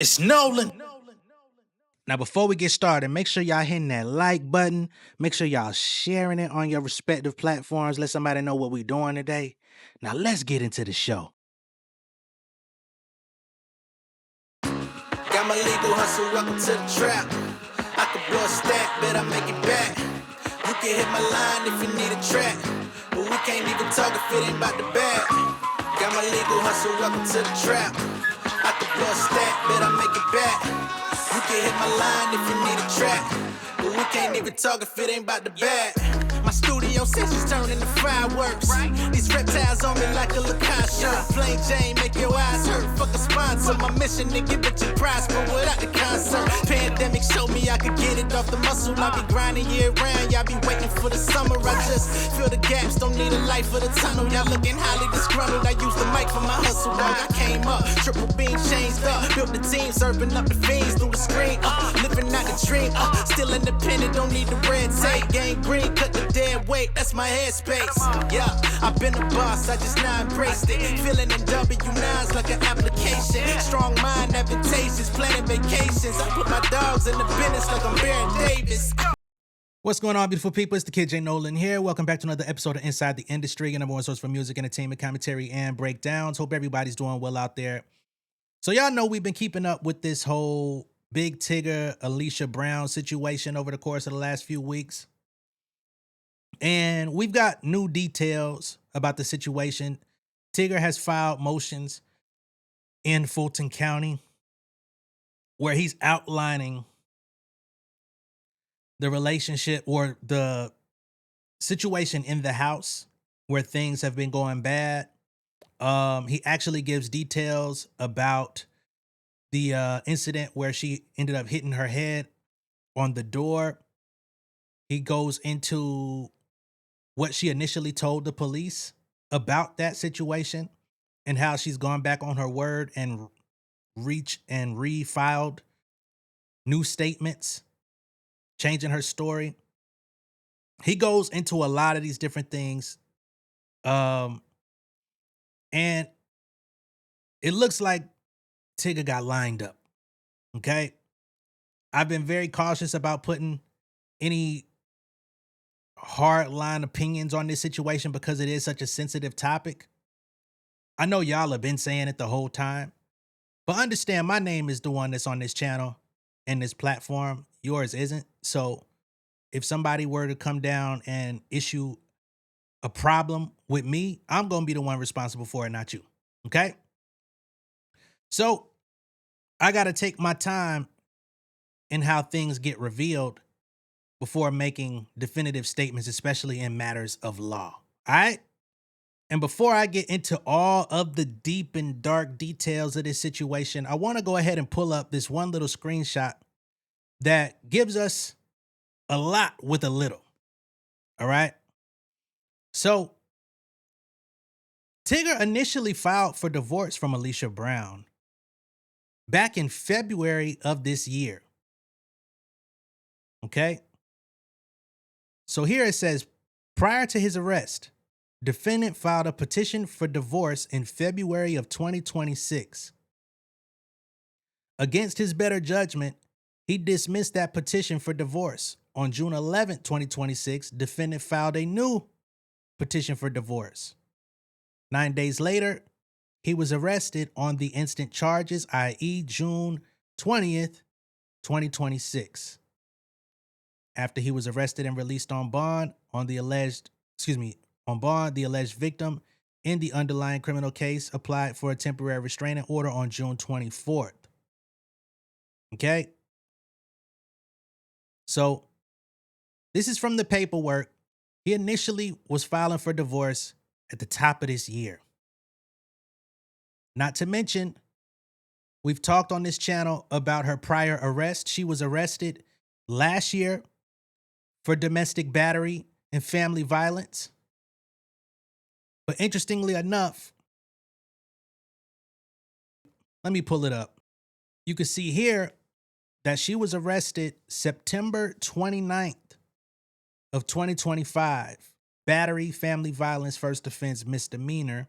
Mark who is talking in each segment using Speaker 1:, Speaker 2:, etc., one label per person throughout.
Speaker 1: It's Nolan. Now, before we get started, make sure y'all hitting that like button. Make sure y'all sharing it on your respective platforms. Let somebody know what we're doing today. Now, let's get into the show.
Speaker 2: Got my legal hustle, welcome to the trap. I can blow a stack, bet I make it back. You can hit my line if you need a track, but we can't even talk if it ain't about the bag. Got my legal hustle, welcome to the trap. I can blow a stack, bet I make it back. You can hit my line if you need a track, but we can't even talk if it ain't about the bag. My studio sessions turn into fireworks. These reptiles on me like a Lacoste shirt. Plain Jane make your eyes hurt. Fuck a sponsor. My mission to give it your prize, but without the concert. Pandemic showed me I could get it off the muscle. I be grinding year round. Y'all be waiting for the summer. I just fill the gaps. Don't need a light for the tunnel. Y'all looking highly disgruntled. I use the mic for my hustle. Dog, I came up. Triple beam changed up. Built the team, serving up the fiends through the screen. Living out the dream. Still independent. Don't need the red tape. Gang green, cut the dead weight, that's my headspace. Yeah, I've been a boss, I just now embraced it. Feeling in W9s like an application. Strong mind, advantageous, planning vacations. I put my dogs in the business like I'm Baron Davis.
Speaker 1: What's going on, beautiful people? It's the kid J Nolan here. Welcome back to another episode of Inside the Industry, your number one source for music, entertainment, commentary, and breakdowns. Hope everybody's doing well out there. So y'all know we've been keeping up with this whole Big Tigger, Alicia Brown situation over the course of the last few weeks. And we've got new details about the situation. Tigger has filed motions in Fulton County where he's outlining the relationship or the situation in the house where things have been going bad. He actually gives details about the incident where she ended up hitting her head on the door. He goes into what she initially told the police about that situation and how she's gone back on her word and refiled new statements, changing her story. He goes into a lot of these different things. And it looks like Tigger got lined up. Okay. I've been very cautious about putting any hard line opinions on this situation because it is such a sensitive topic. I know y'all have been saying it the whole time, but understand my name is the one that's on this channel and this platform. Yours isn't. So if somebody were to come down and issue a problem with me, I'm going to be the one responsible for it, not you. Okay? So I got to take my time in how things get revealed before making definitive statements, especially in matters of law. All right? And before I get into all of the deep and dark details of this situation, I want to go ahead and pull up this one little screenshot that gives us a lot with a little. All right? So Tigger initially filed for divorce from Alicia Brown back in February of this year. Okay? So here it says, prior to his arrest, defendant filed a petition for divorce in February of 2026. Against his better judgment, he dismissed that petition for divorce. On June 11, 2026, defendant filed a new petition for divorce. 9 days later, he was arrested on the instant charges, i.e. June 20th, 2026. After he was arrested and released on bond, the alleged victim in the underlying criminal case applied for a temporary restraining order on June 24th. Okay? So this is from the paperwork. He initially was filing for divorce at the top of this year. Not to mention, we've talked on this channel about her prior arrest. She was arrested last year for domestic battery and family violence. But interestingly enough, let me pull it up. You can see here that she was arrested September 29th of 2025. Battery, family violence, first offense, misdemeanor.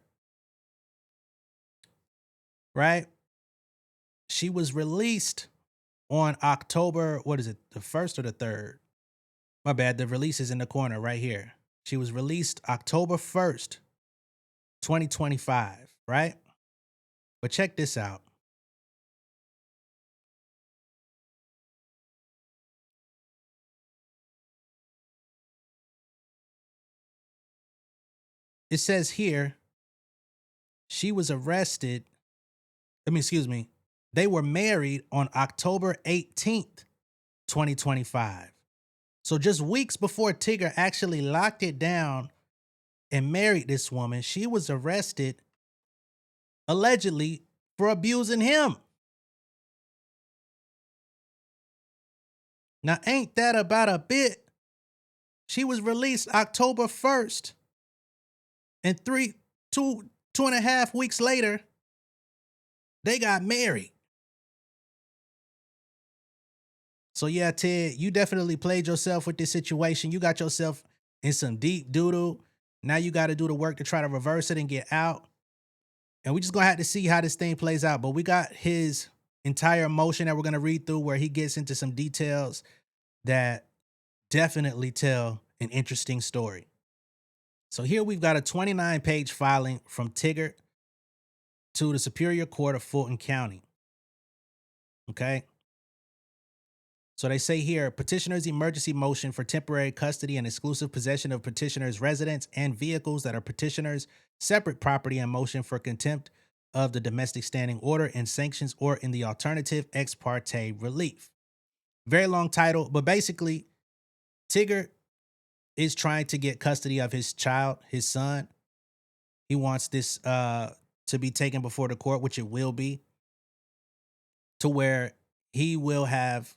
Speaker 1: Right? she was released on October, what is it, the 1st or the 3rd? My bad, the release is in the corner right here. She was released October 1st, 2025, right? But check this out. It says here, she was arrested. Excuse me. They were married on October 18th, 2025. So just weeks before Tigger actually locked it down and married this woman, she was arrested allegedly for abusing him. Now, ain't that about a bit? She was released October 1st, and two and a half weeks later, they got married. So yeah, Ted, you definitely played yourself with this situation. You got yourself in some deep doodle. Now you got to do the work to try to reverse it and get out. And we just gonna have to see how this thing plays out. But we got his entire motion that we're gonna read through, where he gets into some details that definitely tell an interesting story. So here we've got a 29-page filing from Tigger to the Superior Court of Fulton County. Okay. So they say here, petitioner's emergency motion for temporary custody and exclusive possession of petitioner's residence and vehicles that are petitioner's separate property, and motion for contempt of the domestic standing order and sanctions, or in the alternative, ex parte relief. Very long title, but basically, Tigger is trying to get custody of his child, his son. He wants this to be taken before the court, which it will be, to where he will have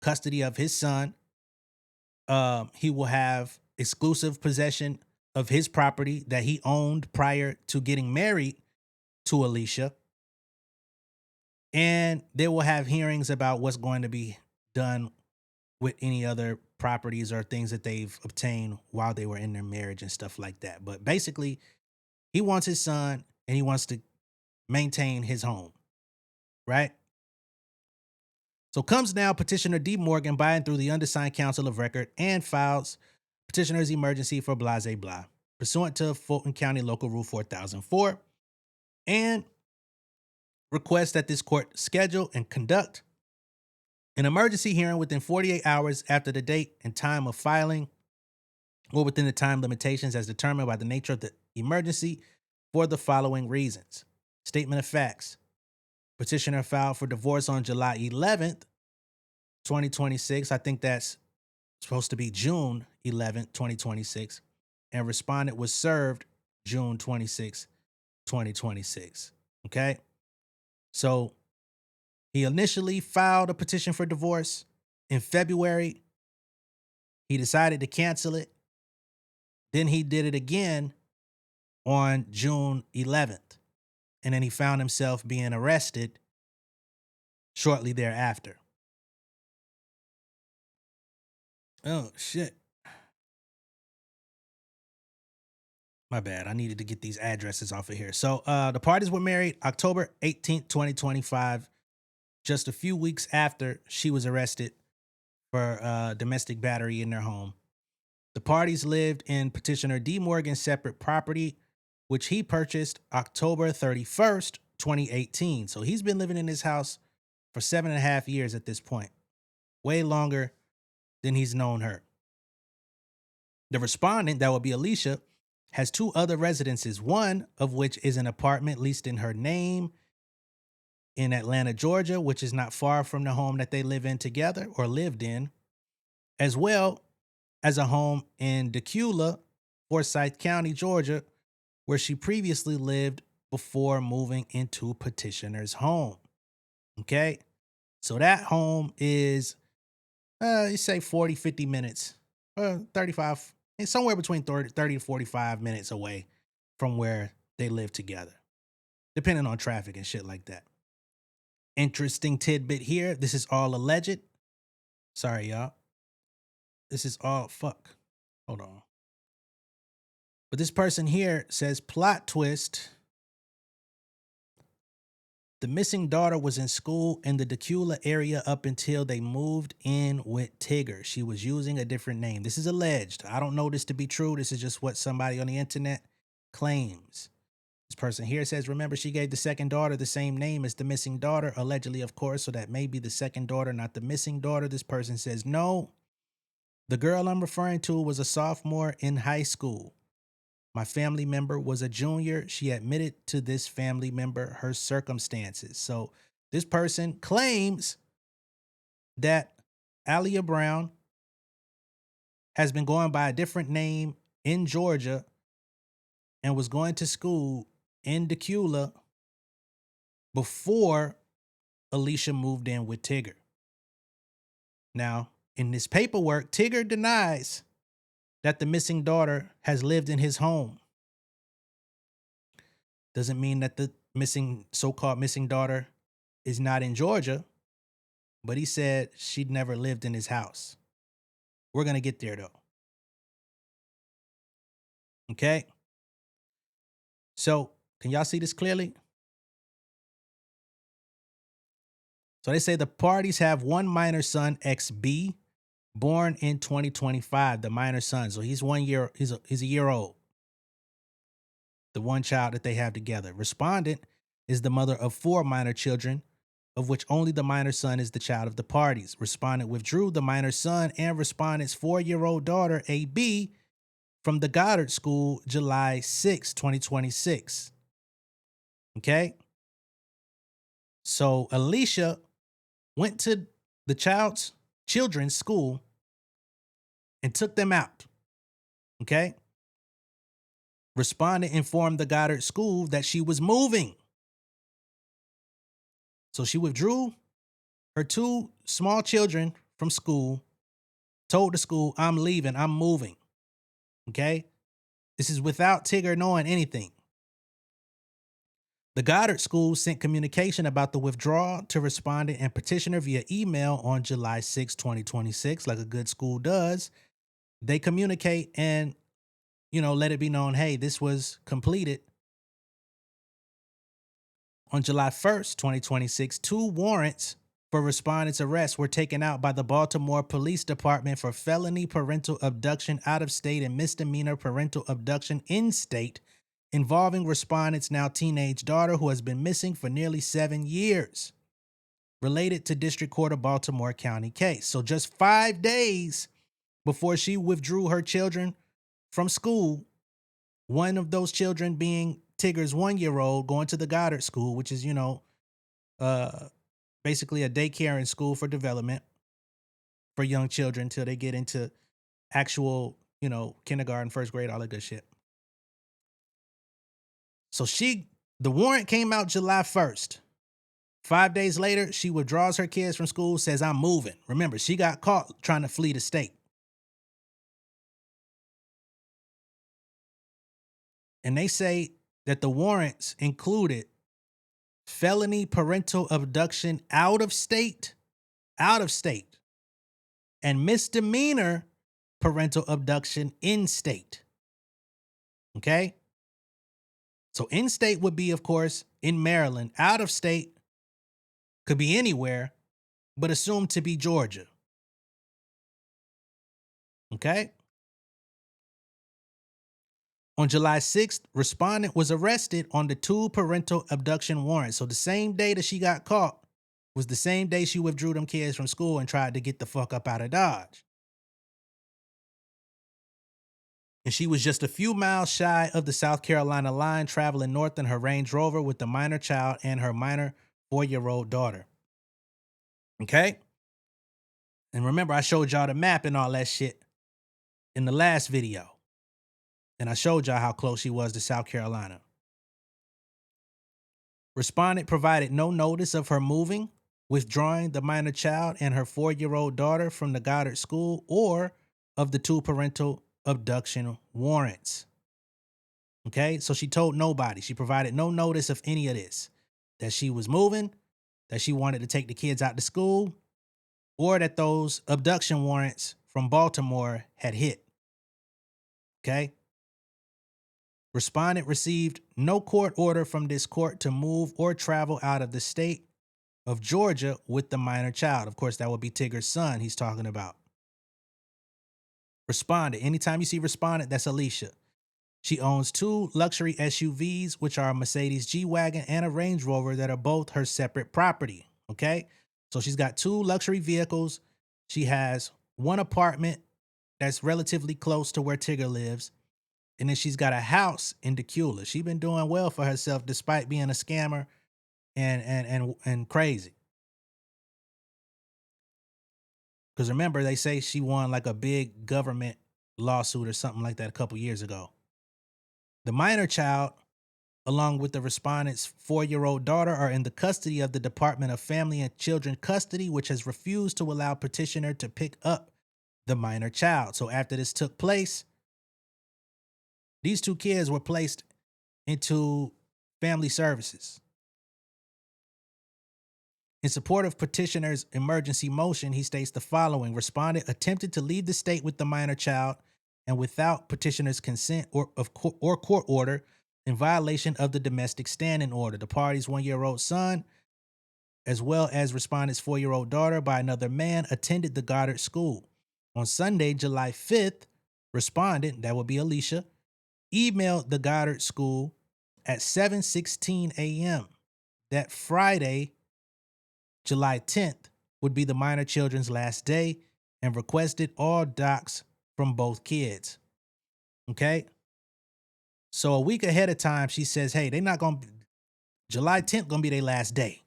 Speaker 1: custody of his son. He will have exclusive possession of his property that he owned prior to getting married to Alicia. And they will have hearings about what's going to be done with any other properties or things that they've obtained while they were in their marriage and stuff like that. But basically, he wants his son and he wants to maintain his home, right? So comes now petitioner D. Morgan by and through the undersigned counsel of record and files petitioner's emergency for blah, blah, pursuant to Fulton County Local Rule 4004, and requests that this court schedule and conduct an emergency hearing within 48 hours after the date and time of filing, or within the time limitations as determined by the nature of the emergency, for the following reasons. Statement of facts. Petitioner filed for divorce on July 11th, 2026. I think that's supposed to be June 11th, 2026. And respondent was served June 26th, 2026. Okay? So he initially filed a petition for divorce in February. He decided to cancel it. Then he did it again on June 11th. And then he found himself being arrested shortly thereafter. Oh, shit. My bad. I needed to get these addresses off of here. So the parties were married October 18th, 2025, just a few weeks after she was arrested for domestic battery in their home. The parties lived in petitioner D. Morgan's separate property, which he purchased October 31st, 2018. So he's been living in his house for 7.5 years at this point, way longer than he's known her. The respondent, that would be Alicia, has two other residences, one of which is an apartment leased in her name in Atlanta, Georgia, which is not far from the home that they live in together or lived in, as well as a home in Decula, Forsyth County, Georgia, where she previously lived before moving into petitioner's home. Okay? So that home is, you say 40, 50 minutes, 35, it's somewhere between 30 to 45 minutes away from where they live together, depending on traffic and shit like that. Interesting tidbit here. This is all alleged. Sorry, y'all. This is all fuck. Hold on. But this person here says plot twist. The missing daughter was in school in the Decula area up until they moved in with Tigger. She was using a different name. This is alleged. I don't know this to be true. This is just what somebody on the internet claims. This person here says, remember, she gave the second daughter the same name as the missing daughter, allegedly, of course, so that may be the second daughter, not the missing daughter. This person says, no. The girl I'm referring to was a sophomore in high school. My family member was a junior. She admitted to this family member her circumstances. So this person claims that Alia Brown has been going by a different name in Georgia and was going to school in Decula before Alicia moved in with Tigger. Now, in this paperwork, Tigger denies that the missing daughter has lived in his home. Doesn't mean that the so-called missing daughter is not in Georgia, but he said she'd never lived in his house. We're going to get there though. Okay? So, can y'all see this clearly? So they say the parties have one minor son, XB, born in 2025, the minor son. So he's a year old. The one child that they have together. Respondent is the mother of 4 minor children, of which only the minor son is the child of the parties. Respondent withdrew the minor son and respondent's 4-year-old daughter, AB, from the Goddard School July 6, 2026. Okay? So Alicia went to the children's school and took them out. Okay? Respondent informed the Goddard School that she was moving. So she withdrew her 2 small children from school, told the school, I'm leaving, I'm moving. Okay? This is without Tigger knowing anything. The Goddard School sent communication about the withdrawal to respondent and petitioner via email on July 6, 2026, like a good school does. They communicate and, let it be known, hey, this was completed. On July 1st, 2026, 2 warrants for respondent's arrest were taken out by the Baltimore Police Department for felony parental abduction out of state and misdemeanor parental abduction in state, involving respondent's now teenage daughter who has been missing for nearly 7 years, related to District Court of Baltimore County case. So just 5 days before she withdrew her children from school, one of those children being Tigger's 1-year-old going to the Goddard School, which is, basically a daycare and school for development for young children until they get into actual, kindergarten, first grade, all that good shit. So the warrant came out July 1st. 5 days later, she withdraws her kids from school, says, I'm moving. Remember, she got caught trying to flee the state. And they say that the warrants included felony parental abduction out of state, and misdemeanor parental abduction in state. Okay? So in state would be, of course, in Maryland. Out of state could be anywhere, but assumed to be Georgia. Okay? On July 6th, respondent was arrested on the 2 parental abduction warrants. So the same day that she got caught was the same day she withdrew them kids from school and tried to get the fuck up out of Dodge. And she was just a few miles shy of the South Carolina line, traveling north in her Range Rover with the minor child and her minor 4-year-old daughter. Okay? And remember, I showed y'all the map and all that shit in the last video. And I showed y'all how close she was to South Carolina. Respondent provided no notice of her moving, withdrawing the minor child and her 4-year-old daughter from the Goddard School, or of the 2 parental abduction warrants. Okay, so she told nobody. She provided no notice of any of this. That she was moving, that she wanted to take the kids out to school, or that those abduction warrants from Baltimore had hit. Okay? Respondent received no court order from this court to move or travel out of the state of Georgia with the minor child. Of course, that would be Tigger's son he's talking about. Respondent. Anytime you see respondent, that's Alicia. She owns 2 luxury SUVs, which are a Mercedes G-Wagon and a Range Rover that are both her separate property. Okay? So she's got 2 luxury vehicles. She has 1 apartment that's relatively close to where Tigger lives. And then she's got a house in Decula. She's been doing well for herself despite being a scammer and crazy. Because remember, they say she won like a big government lawsuit or something like that a couple years ago. The minor child, along with the respondent's 4-year-old daughter, are in the custody of the Department of Family and Children Custody, which has refused to allow petitioner to pick up the minor child. So after this took place, these 2 kids were placed into family services. In support of petitioner's emergency motion, he states the following. Respondent attempted to leave the state with the minor child and without petitioner's consent or court order in violation of the domestic standing order. The party's 1-year-old son, as well as respondent's 4-year-old daughter by another man, attended the Goddard School. On Sunday, July 5th, respondent, that would be Alicia, emailed the Goddard School at 7:16 a.m. That Friday, July 10th, would be the minor children's last day and requested all docs from both kids. Okay? So a week ahead of time, she says, hey, they're not going to, July 10th going to be their last day.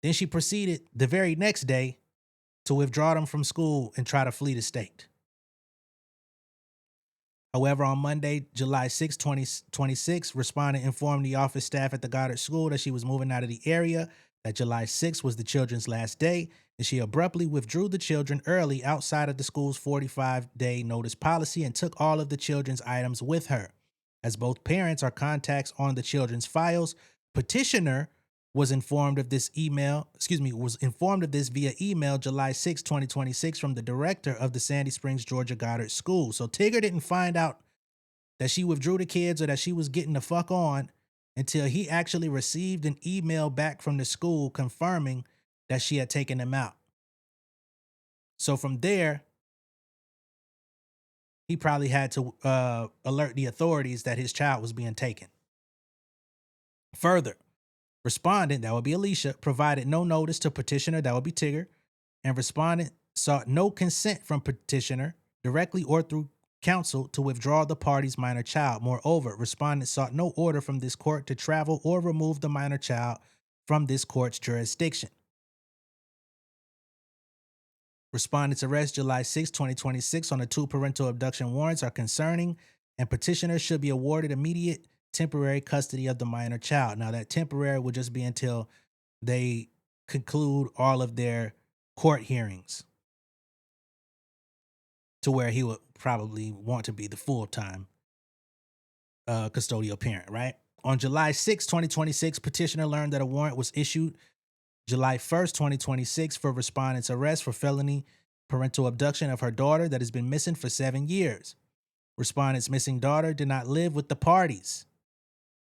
Speaker 1: Then she proceeded the very next day to withdraw them from school and try to flee the state. However, on Monday, July 6, 2026, respondent informed the office staff at the Goddard School that she was moving out of the area, that July 6 was the children's last day, and she abruptly withdrew the children early outside of the school's 45-day notice policy and took all of the children's items with her. As both parents are contacts on the children's files, petitioner was informed of this via email July 6, 2026 from the director of the Sandy Springs, Georgia Goddard School. So Tigger didn't find out that she withdrew the kids or that she was getting the fuck on until he actually received an email back from the school confirming that she had taken them out. So from there, he probably had to alert the authorities that his child was being taken. Further, respondent, that would be Alicia, provided no notice to petitioner, that would be Tigger, and respondent sought no consent from petitioner, directly or through counsel, to withdraw the party's minor child. Moreover, respondent sought no order from this court to travel or remove the minor child from this court's jurisdiction. Respondent's arrest July 6, 2026 on the 2 parental abduction warrants are concerning, and petitioner should be awarded immediate temporary custody of the minor child. Now, that temporary will just be until they conclude all of their court hearings, to where he would probably want to be the full-time custodial parent, right? On July 6, 2026, petitioner learned that a warrant was issued July 1st, 2026 for respondent's arrest for felony parental abduction of her daughter that has been missing for 7 years. Respondent's missing daughter did not live with the parties.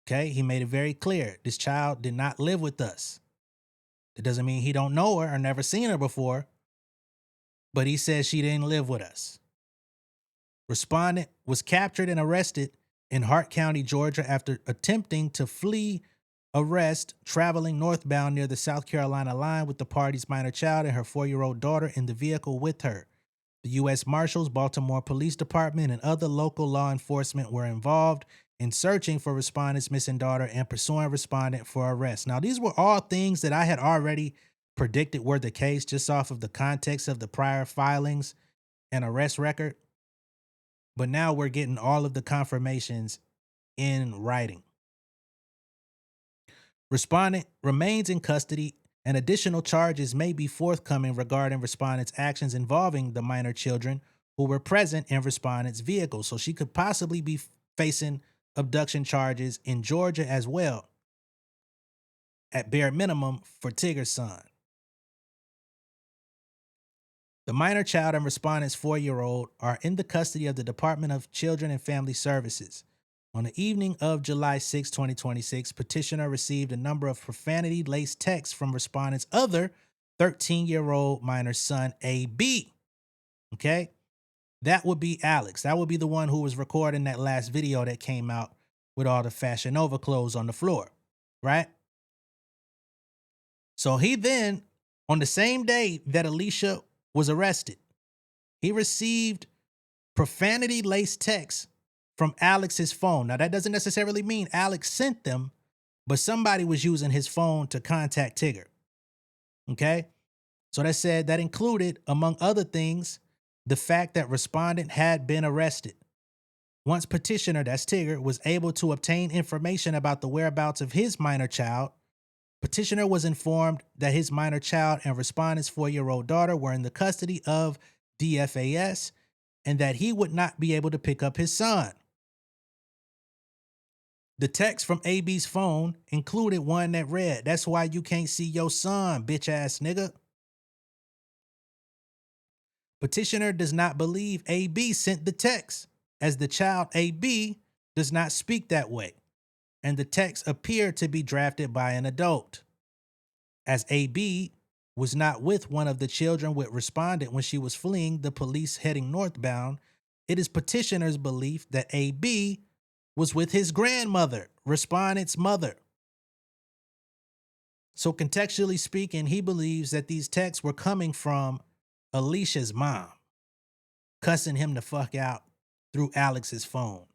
Speaker 1: Okay, he made it very clear. This child did not live with us. It doesn't mean he don't know her or never seen her before, but he says she didn't live with us. Respondent was captured and arrested in Hart County, Georgia, after attempting to flee arrest traveling northbound near the South Carolina line with the party's minor child and her 4-year-old daughter in the vehicle with her. The U.S. Marshals, Baltimore Police Department, and other local law enforcement were involved in searching for respondent's missing daughter and pursuing respondent for arrest. Now, these were all things that I had already predicted were the case just off of the context of the prior filings and arrest record. But now we're getting all of the confirmations in writing. Respondent remains in custody, and additional charges may be forthcoming regarding respondent's actions involving the minor children who were present in respondent's vehicle. So she could possibly be facing abduction charges in Georgia as well, at bare minimum for Tigger's son. The minor child and respondent's 4-year-old are in the custody of the Department of Children and Family Services. On the evening of July 6, 2026, petitioner received a number of profanity-laced texts from respondent's other 13-year-old minor son, AB. Okay? That would be Alex. That would be the one who was recording that last video that came out with all the Fashion Nova clothes on the floor, right? So he then, on the same day that Alicia was arrested, he received profanity-laced texts from Alex's phone. Now, that doesn't necessarily mean Alex sent them, but somebody was using his phone to contact Tigger. Okay? So that included, among other things, the fact that respondent had been arrested. Once petitioner, that's Tigger, was able to obtain information about the whereabouts of his minor child, petitioner was informed that his minor child and respondent's 4-year-old daughter were in the custody of DFAS and that he would not be able to pick up his son. The text from AB's phone included one that read, "That's why you can't see your son, bitch ass nigga." Petitioner does not believe AB sent the text, as the child AB does not speak that way, and the text appeared to be drafted by an adult. As AB was not with one of the children with respondent when she was fleeing the police heading northbound, it is petitioner's belief that AB was with his grandmother, respondent's mother. So contextually speaking, he believes that these texts were coming from Alicia's mom, cussing him the fuck out through Alex's phone.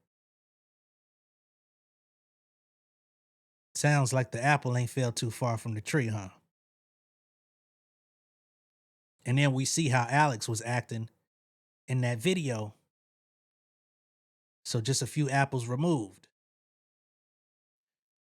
Speaker 1: Sounds like the apple ain't fell too far from the tree, huh? And then we see how Alex was acting in that video. So just a few apples removed.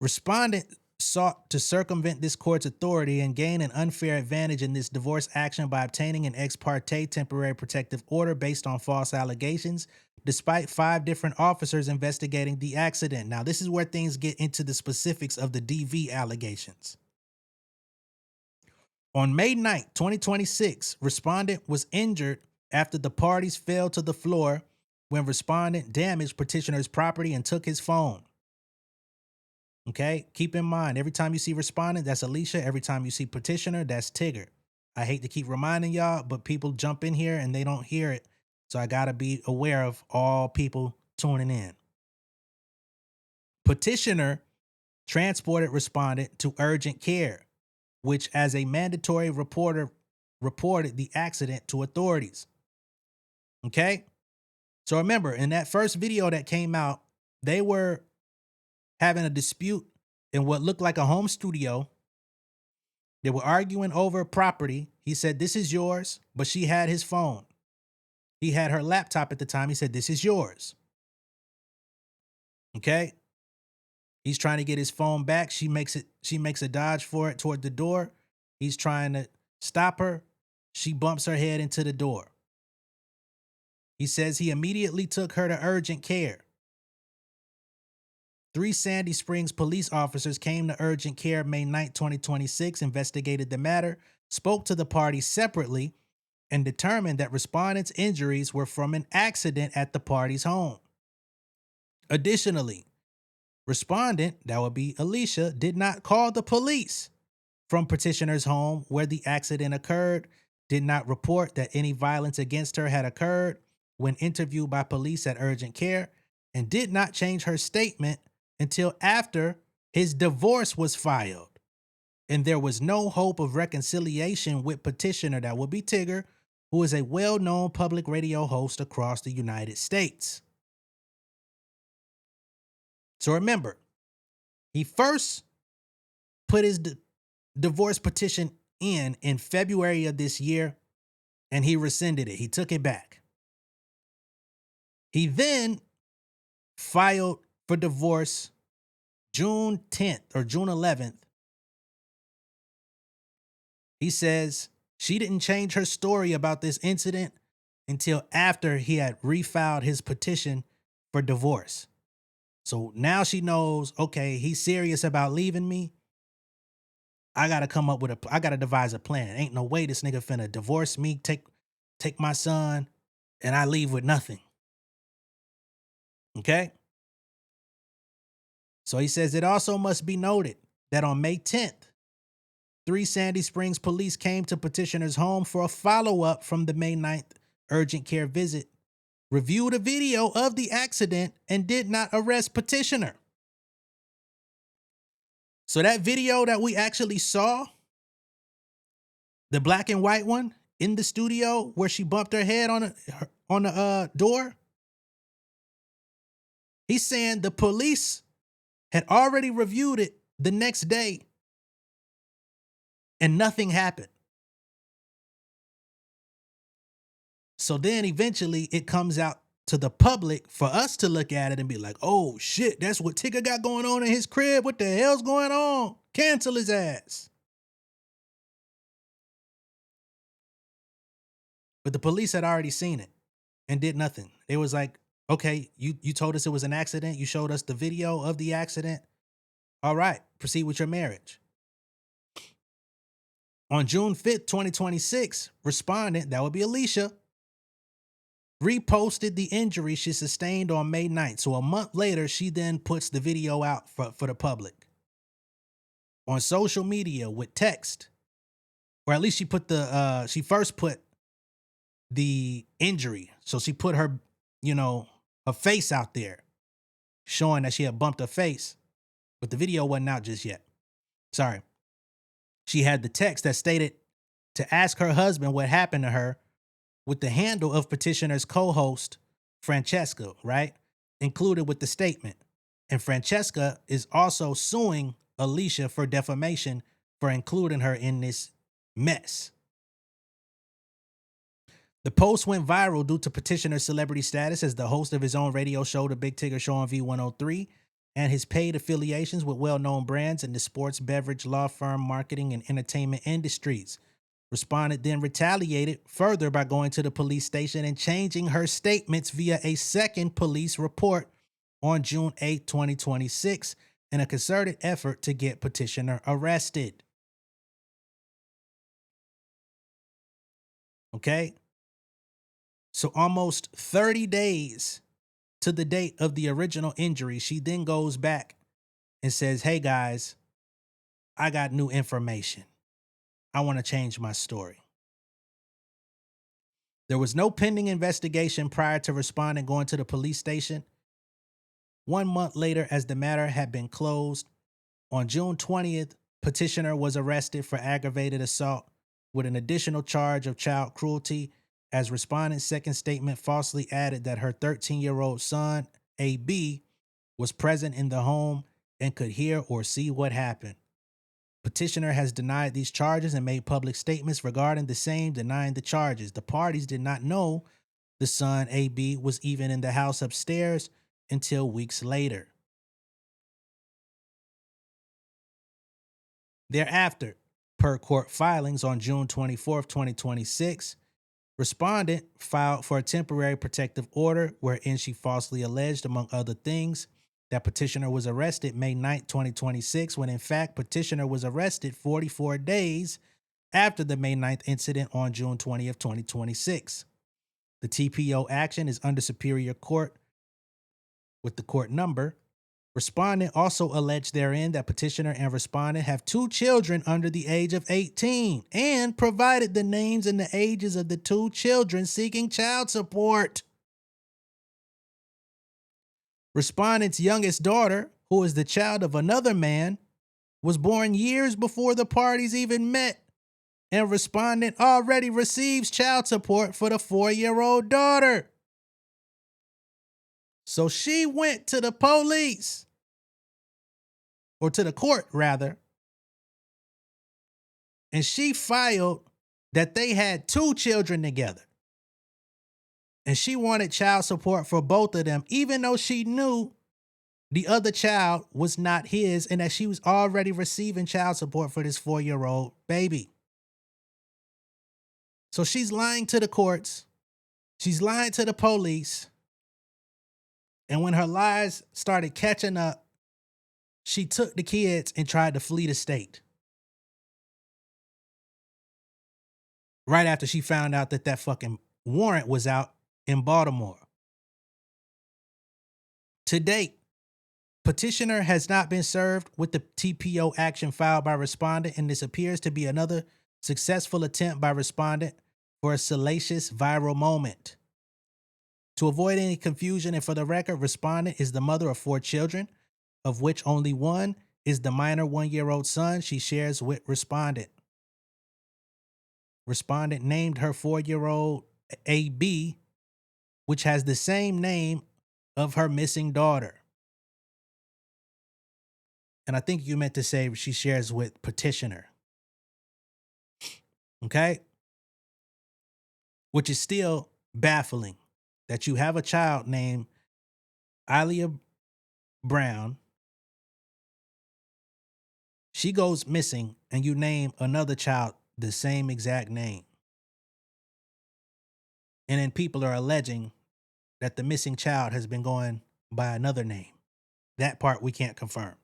Speaker 1: Respondent sought to circumvent this court's authority and gain an unfair advantage in this divorce action by obtaining an ex parte temporary protective order based on false allegations, despite 5 different officers investigating the accident. Now, this is where things get into the specifics of the DV allegations. On May 9th, 2026, respondent was injured after the parties fell to the floor when respondent damaged petitioner's property and took his phone. Okay, keep in mind, every time you see respondent, that's Alicia. Every time you see petitioner, that's Tigger. I hate to keep reminding y'all, but people jump in here and they don't hear it. So I gotta be aware of all people tuning in. Petitioner transported respondent to urgent care, which as a mandatory reporter reported the accident to authorities. Okay? So remember, in that first video that came out, they were having a dispute in what looked like a home studio. They were arguing over property. He said, "This is yours," but she had his phone. He had her laptop at the time. He said, "This is yours." Okay? He's trying to get his phone back. She makes a dodge for it toward the door. He's trying to stop her. She bumps her head into the door. He says he immediately took her to urgent care. 3 Sandy Springs police officers came to urgent care May 9, 2026, investigated the matter, spoke to the parties separately, and determined that respondent's injuries were from an accident at the party's home. Additionally, respondent, that would be Alicia, did not call the police from petitioner's home where the accident occurred, did not report that any violence against her had occurred when interviewed by police at urgent care, and did not change her statement until after his divorce was filed. And there was no hope of reconciliation with petitioner, that would be Tigger, who is a well-known public radio host across the United States. So remember, he first put his divorce petition in February of this year, and he rescinded it. He took it back. He then filed for divorce June 10th or June 11th. He says she didn't change her story about this incident until after he had refiled his petition for divorce. So now she knows, okay, he's serious about leaving me. I gotta devise a plan. Ain't no way this nigga finna divorce me, take take my son, and I leave with nothing. Okay? So he says it also must be noted that on May 10th, 3 Sandy Springs police came to petitioner's home for a follow-up from the May 9th urgent care visit, reviewed a video of the accident, and did not arrest petitioner. So that video that we actually saw, the black and white one in the studio where she bumped her head on the door, he's saying the police had already reviewed it the next day and nothing happened. So then eventually it comes out to the public for us to look at it and be like, oh shit, that's what Tigger got going on in his crib. What the hell's going on? Cancel his ass. But the police had already seen it and did nothing. It was like, okay, you told us it was an accident. You showed us the video of the accident. All right, proceed with your marriage. On June 5th, 2026, respondent, that would be Alicia, reposted the injury she sustained on May 9th. So a month later, she then puts the video out for the public on social media with text, or at least she first put the injury. So she put her, her face out there showing that she had bumped her face, but the video wasn't out just yet. Sorry. She had the text that stated to ask her husband what happened to her with the handle of petitioner's co-host, Francesca, right? Included with the statement. And Francesca is also suing Alicia for defamation for including her in this mess. The post went viral due to petitioner's celebrity status as the host of his own radio show, The Big Tigger Show on V103, and his paid affiliations with well-known brands in the sports, beverage, law firm, marketing, and entertainment industries. Respondent then retaliated further by going to the police station and changing her statements via a second police report on June 8, 2026, in a concerted effort to get petitioner arrested. Okay? So almost 30 days to the date of the original injury, she then goes back and says, hey guys, I got new information. I want to change my story. There was no pending investigation prior to respondent going to the police station. 1 month later, as the matter had been closed, on June 20th, petitioner was arrested for aggravated assault with an additional charge of child cruelty, as respondent's second statement falsely added that her 13-year-old son, AB, was present in the home and could hear or see what happened. Petitioner has denied these charges and made public statements regarding the same, denying the charges. The parties did not know the son, AB, was even in the house upstairs until weeks later. Thereafter, per court filings on June 24th, 2026, respondent filed for a temporary protective order wherein she falsely alleged, among other things, that petitioner was arrested May 9th, 2026, when in fact petitioner was arrested 44 days after the May 9th incident on June 20th, 2026. The TPO action is under Superior Court with the court number. Respondent also alleged therein that petitioner and respondent have 2 children under the age of 18 and provided the names and the ages of the 2 children seeking child support. Respondent's youngest daughter, who is the child of another man, was born years before the parties even met, and respondent already receives child support for the 4-year-old daughter. So she went to the police, or to the court rather, and she filed that they had 2 children together. And she wanted child support for both of them, even though she knew the other child was not his and that she was already receiving child support for this 4-year-old baby. So she's lying to the courts. She's lying to the police. And when her lies started catching up, she took the kids and tried to flee the state. Right after she found out that fucking warrant was out in Baltimore. To date, petitioner has not been served with the TPO action filed by respondent, and this appears to be another successful attempt by respondent for a salacious viral moment. To avoid any confusion, and for the record, respondent is the mother of 4 children, of which only one is the minor 1-year-old son she shares with respondent. Respondent named her 4-year-old AB, which has the same name of her missing daughter. And I think you meant to say she shares with petitioner. Okay? Which is still baffling that you have a child named Alicia Brown. She goes missing and you name another child the same exact name. And then people are alleging that the missing child has been going by another name. That part we can't confirm.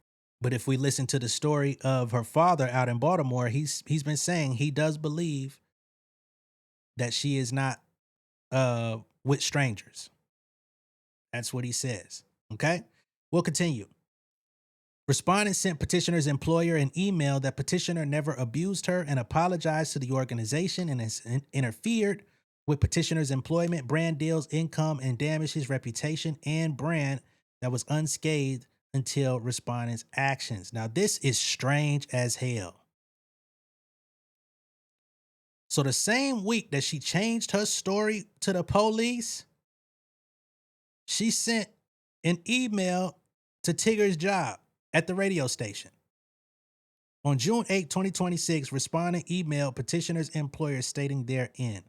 Speaker 1: But if we listen to the story of her father out in Baltimore, he's been saying he does believe that she is not with strangers. That's what he says. Okay? We'll continue. Respondent sent petitioner's employer an email that petitioner never abused her and apologized to the organization and has interfered with petitioner's employment, brand deals, income, and damaged his reputation and brand that was unscathed until respondent's actions. Now, this is strange as hell. So the same week that she changed her story to the police, she sent an email to Tigger's job at the radio station. On June 8, 2026, respondent emailed petitioner's employer stating therein,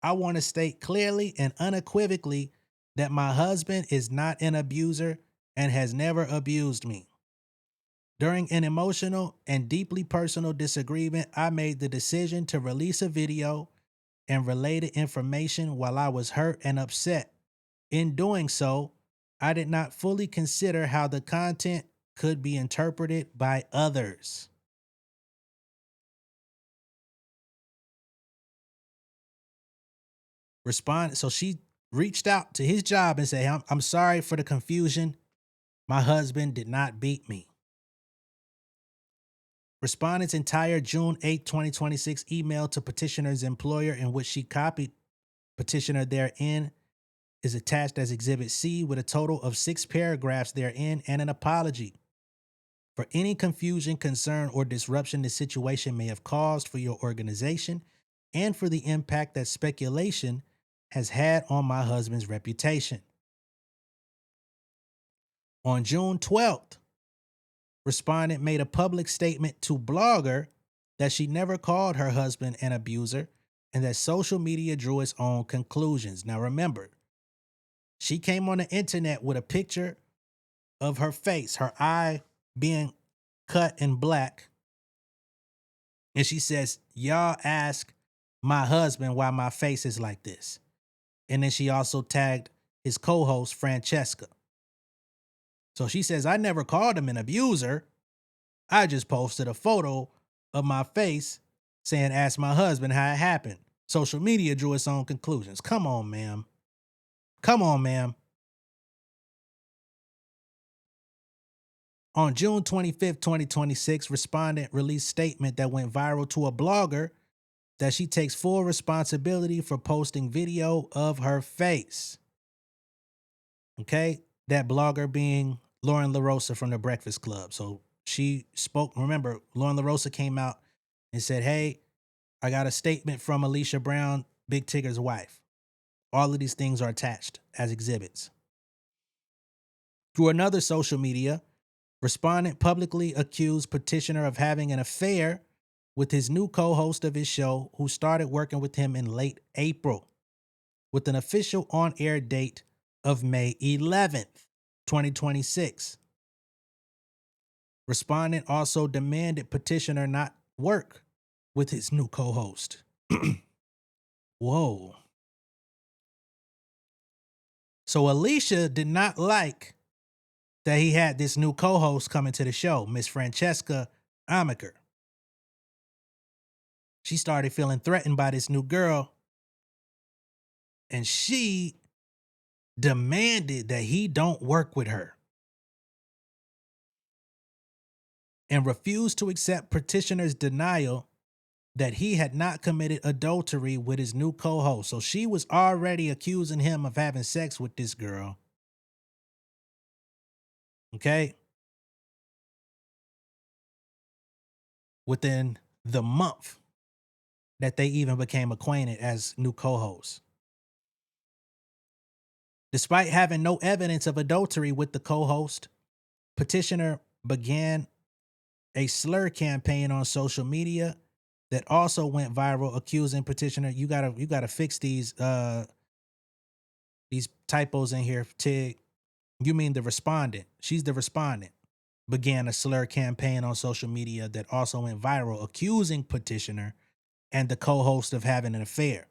Speaker 1: "I want to state clearly and unequivocally that my husband is not an abuser and has never abused me. During an emotional and deeply personal disagreement, I made the decision to release a video and related information while I was hurt and upset. In doing so, I did not fully consider how the content could be interpreted by others." So she reached out to his job and said, I'm sorry for the confusion. My husband did not beat me. Respondent's entire June 8, 2026 email to petitioner's employer, in which she copied petitioner therein, is attached as Exhibit C with a total of 6 paragraphs therein and an apology for any confusion, concern, or disruption the situation may have caused for your organization and for the impact that speculation has had on my husband's reputation. On June 12th, respondent made a public statement to Blogger that she never called her husband an abuser and that social media drew its own conclusions. Now remember, she came on the internet with a picture of her face, her eye being cut in black. And she says, "Y'all ask my husband why my face is like this." And then she also tagged his co-host, Francesca. So she says, "I never called him an abuser. I just posted a photo of my face saying, ask my husband how it happened. Social media drew its own conclusions." Come on, ma'am. Come on, ma'am. On June 25th, 2026, respondent released statement that went viral to a blogger that she takes full responsibility for posting video of her face. Okay? That blogger being Lauren LaRosa from The Breakfast Club. So she spoke. Remember, Lauren LaRosa came out and said, "Hey, I got a statement from Alicia Brown, Big Tigger's wife." All of these things are attached as exhibits. Through another social media, respondent publicly accused petitioner of having an affair with his new co-host of his show, who started working with him in late April, with an official on-air date of May 11th, 2026. Respondent also demanded petitioner not work with his new co-host. Whoa. So Alicia did not like that he had this new co-host coming to the show, Miss Francesca Amaker. She started feeling threatened by this new girl and she demanded that he don't work with her and refused to accept petitioner's denial that he had not committed adultery with his new co-host. So she was already accusing him of having sex with this girl. Okay? Within the month that they even became acquainted as new co-hosts. Despite having no evidence of adultery with the co-host, petitioner began a slur campaign on social media that also went viral, accusing petitioner, you gotta fix these typos in here, Tig. You mean the respondent? She's the respondent. Began a slur campaign on social media that also went viral, accusing petitioner and the co-host of having an affair.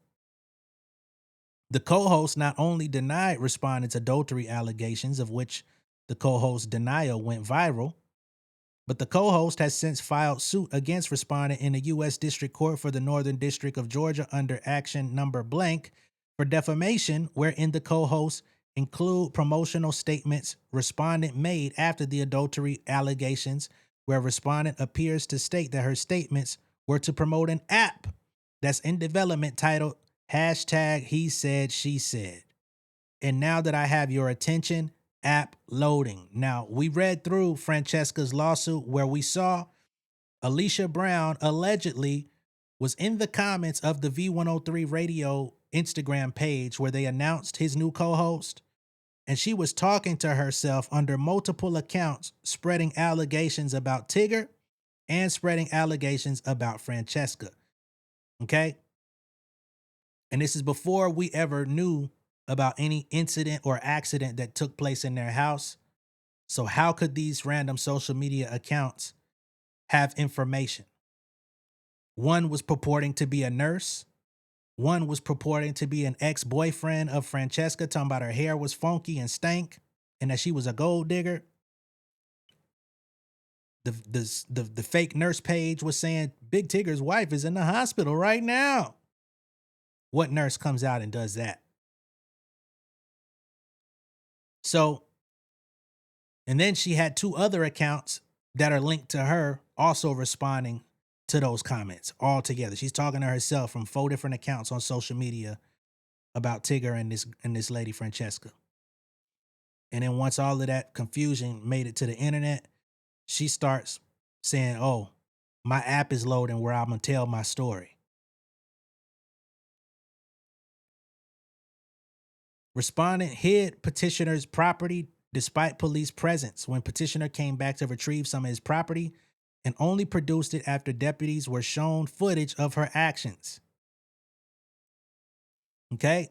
Speaker 1: The co-host not only denied respondent's adultery allegations, of which the co-host's denial went viral, but the co-host has since filed suit against respondent in the U.S. District Court for the Northern District of Georgia under action number blank for defamation, wherein the co-hosts include promotional statements respondent made after the adultery allegations, where respondent appears to state that her statements were to promote an app that's in development titled #He Said, She Said. And now that I have your attention, app loading. Now, we read through Francesca's lawsuit where we saw Alicia Brown allegedly was in the comments of the V103 radio Instagram page where they announced his new co-host. And she was talking to herself under multiple accounts, spreading allegations about Tigger and spreading allegations about Francesca. Okay? And this is before we ever knew about any incident or accident that took place in their house. So how could these random social media accounts have information? One was purporting to be a nurse. One was purporting to be an ex-boyfriend of Francesca, talking about her hair was funky and stank and that she was a gold digger. The fake nurse page was saying Big Tigger's wife is in the hospital right now. What nurse comes out and does that? So, and then she had two other accounts that are linked to her also responding to those comments all together. She's talking to herself from 4 different accounts on social media about Tigger and this lady Francesca. And then once all of that confusion made it to the internet, she starts saying, "Oh, my app is loading where I'm going to tell my story." Respondent hid petitioner's property despite police presence when petitioner came back to retrieve some of his property and only produced it after deputies were shown footage of her actions. Okay?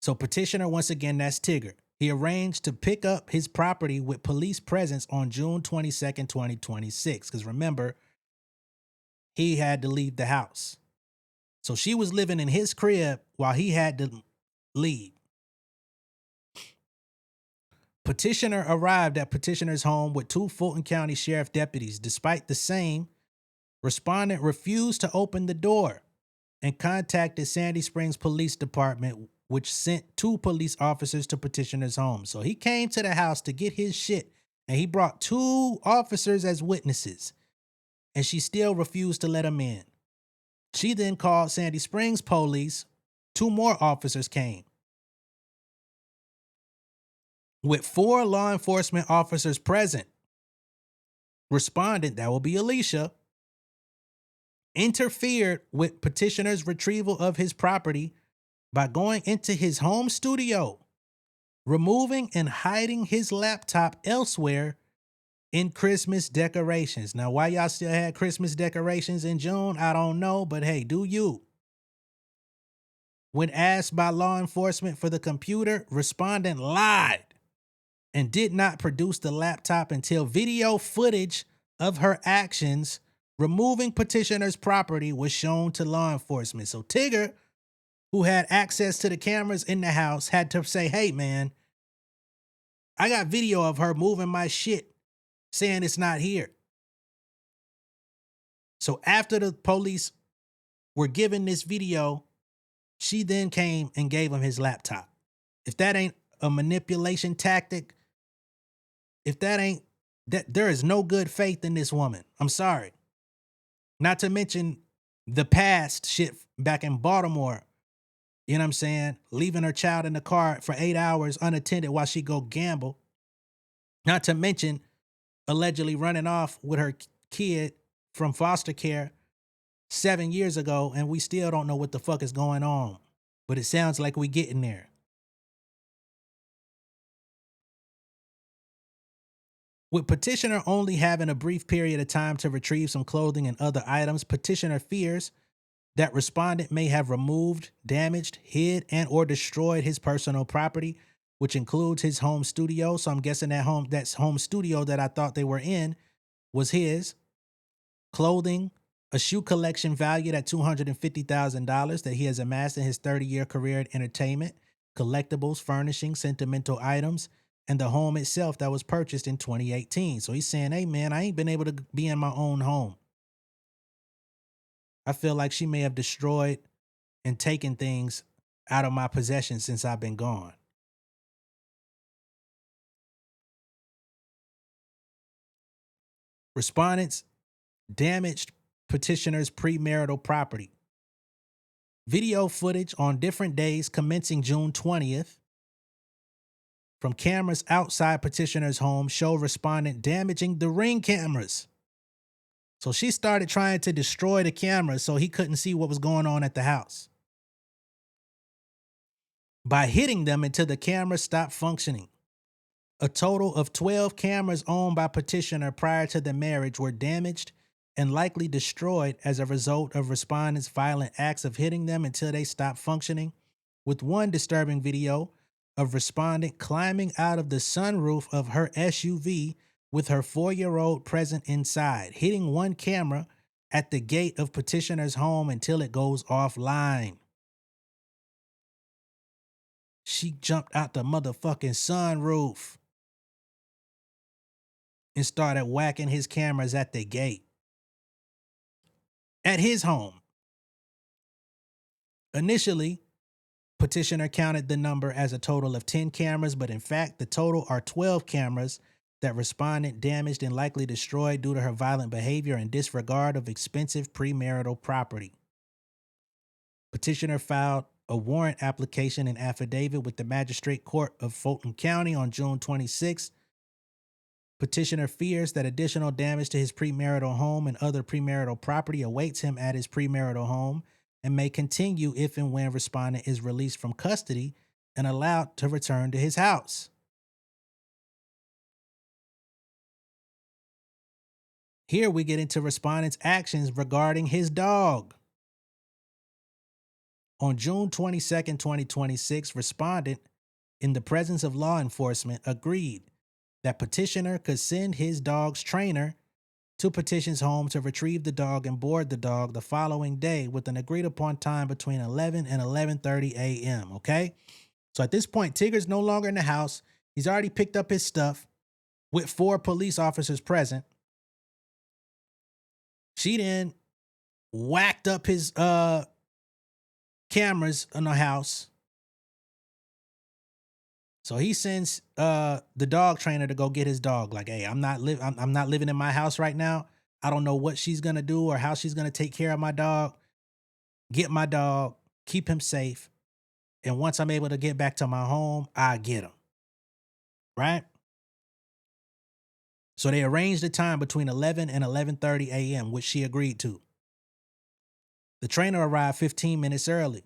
Speaker 1: So petitioner, once again, that's Tigger. He arranged to pick up his property with police presence on June 22nd, 2026. Because remember, he had to leave the house. So she was living in his crib while he had to leave. Petitioner arrived at petitioner's home with 2 Fulton County Sheriff deputies. Despite the same, respondent refused to open the door and contacted Sandy Springs Police Department, which sent 2 police officers to petitioner's home. So he came to the house to get his shit, and he brought 2 officers as witnesses, and she still refused to let him in. She then called Sandy Springs police. 2 more officers came. With 4 law enforcement officers present, respondent, that will be Alicia, interfered with petitioner's retrieval of his property by going into his home studio, removing and hiding his laptop elsewhere in Christmas decorations. Now, why y'all still had Christmas decorations in June, I don't know, but hey, do you? When asked by law enforcement for the computer, respondent lied and did not produce the laptop until video footage of her actions removing petitioner's property was shown to law enforcement. So Tigger, who had access to the cameras in the house, had to say, "Hey, man, I got video of her moving my shit, saying it's not here." So after the police were given this video, She then came and gave him his laptop. If that ain't a manipulation tactic, if that ain't that, there is no good faith in this woman. I'm sorry. Not to mention the past shit back in Baltimore. You know what I'm saying? Leaving her child in the car for 8 hours unattended while she go gamble. Not to mention allegedly running off with her kid from foster care 7 years ago, and we still don't know what the fuck is going on. But it sounds like we getting there. With petitioner only having a brief period of time to retrieve some clothing and other items, petitioner fears that respondent may have removed, damaged, hid, and or destroyed his personal property, which includes his home studio. So I'm guessing that home studio that I thought they were in was his. Clothing, a shoe collection valued at $250,000 that he has amassed in his 30-year career in entertainment, collectibles, furnishings, sentimental items, and the home itself that was purchased in 2018. So he's saying, hey man, I ain't been able to be in my own home. I feel like she may have destroyed and taken things out of my possession since I've been gone. Respondents damaged petitioner's premarital property. Video footage on different days commencing June 20th from cameras outside petitioner's home show respondent damaging the Ring cameras. So she started trying to destroy the cameras so he couldn't see what was going on at the house by hitting them until the cameras stopped functioning. A total of 12 cameras owned by petitioner prior to the marriage were damaged and likely destroyed as a result of respondents' violent acts of hitting them until they stopped functioning, with one disturbing video of respondent climbing out of the sunroof of her SUV with her 4-year-old present inside, hitting one camera at the gate of petitioner's home until it goes offline. She jumped out the motherfucking sunroof and started whacking his cameras at the gate. At his home. Initially, petitioner counted the number as a total of 10 cameras, but in fact, the total are 12 cameras that respondent damaged and likely destroyed due to her violent behavior and disregard of expensive premarital property. Petitioner filed a warrant application and affidavit with the Magistrate Court of Fulton County on June 26th. Petitioner fears that additional damage to his premarital home and other premarital property awaits him at his premarital home and may continue if and when respondent is released from custody and allowed to return to his house. Here we get into respondent's actions regarding his dog. On June 22nd, 2026, respondent, in the presence of law enforcement, agreed that petitioner could send his dog's trainer to petition's home to retrieve the dog and board the dog the following day with an agreed upon time between 11 and 11:30 a.m., okay? So at this point, Tigger's no longer in the house. He's already picked up his stuff with 4 police officers present. She then whacked up his cameras in the house. So he sends the dog trainer to go get his dog. Like, hey, I'm not living in my house right now. I don't know what she's gonna do or how she's gonna take care of my dog. Get my dog, keep him safe, and once I'm able to get back to my home, I get him. Right? So they arranged a time between 11 and 11:30 a.m., which she agreed to. The trainer arrived 15 minutes early.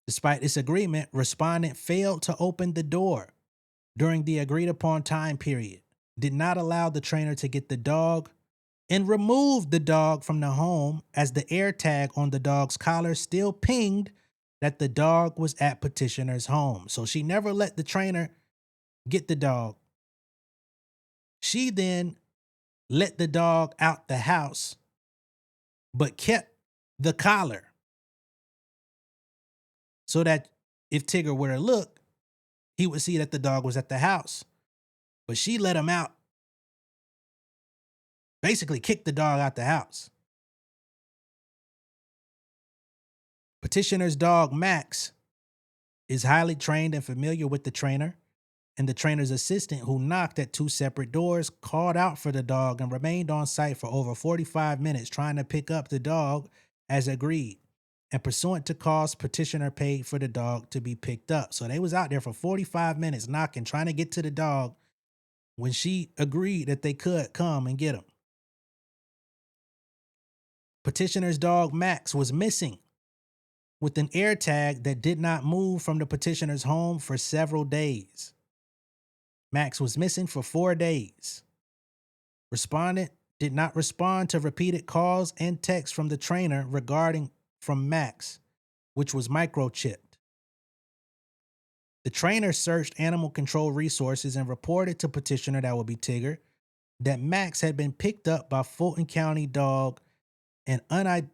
Speaker 1: Despite this agreement, respondent failed to open the door during the agreed upon time period, did not allow the trainer to get the dog, and removed the dog from the home as the air tag on the dog's collar still pinged that the dog was at petitioner's home. So she never let the trainer get the dog. She then let the dog out the house, but kept the collar so that if Tigger were to look, he would see that the dog was at the house. But she let him out. Basically kicked the dog out the house. Petitioner's dog, Max, is highly trained and familiar with the trainer, and the trainer's assistant, who knocked at 2 separate doors, called out for the dog and remained on site for over 45 minutes trying to pick up the dog as agreed. And pursuant to calls, petitioner paid for the dog to be picked up. So they was out there for 45 minutes knocking, trying to get to the dog when she agreed that they could come and get him. Petitioner's dog, Max, was missing with an air tag that did not move from the petitioner's home for several days. Max was missing for 4 days. Respondent did not respond to repeated calls and texts from the trainer regarding from Max, which was microchipped. The trainer searched animal control resources and reported to petitioner, that would be Tigger, that Max had been picked up by Fulton County dog and identified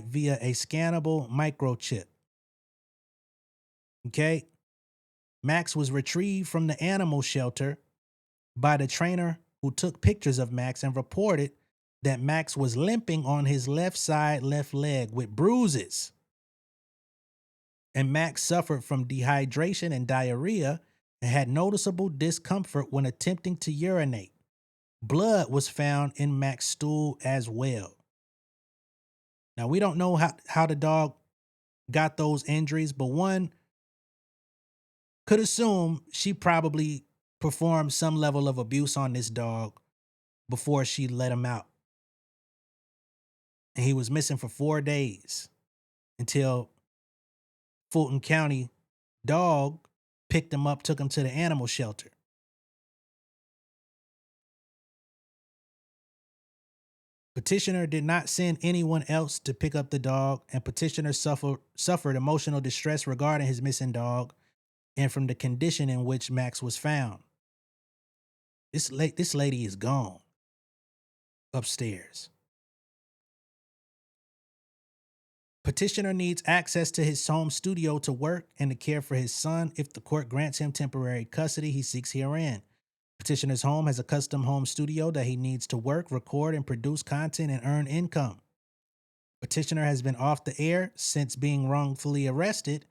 Speaker 1: via a scannable microchip. Okay? Max was retrieved from the animal shelter by the trainer, who took pictures of Max and reported that Max was limping on his left side, left leg with bruises. And Max suffered from dehydration and diarrhea and had noticeable discomfort when attempting to urinate. Blood was found in Max's stool as well. Now, we don't know how the dog got those injuries, but one could assume she probably performed some level of abuse on this dog before she let him out. And he was missing for 4 days until Fulton County dog picked him up, took him to the animal shelter. Petitioner did not send anyone else to pick up the dog, and petitioner suffered emotional distress regarding his missing dog and from the condition in which Max was found. This lady is gone upstairs. Petitioner needs access to his home studio to work and to care for his son. If the court grants him temporary custody, he seeks herein. Petitioner's home has a custom home studio that he needs to work, record, and produce content and earn income. Petitioner has been off the air since being wrongfully arrested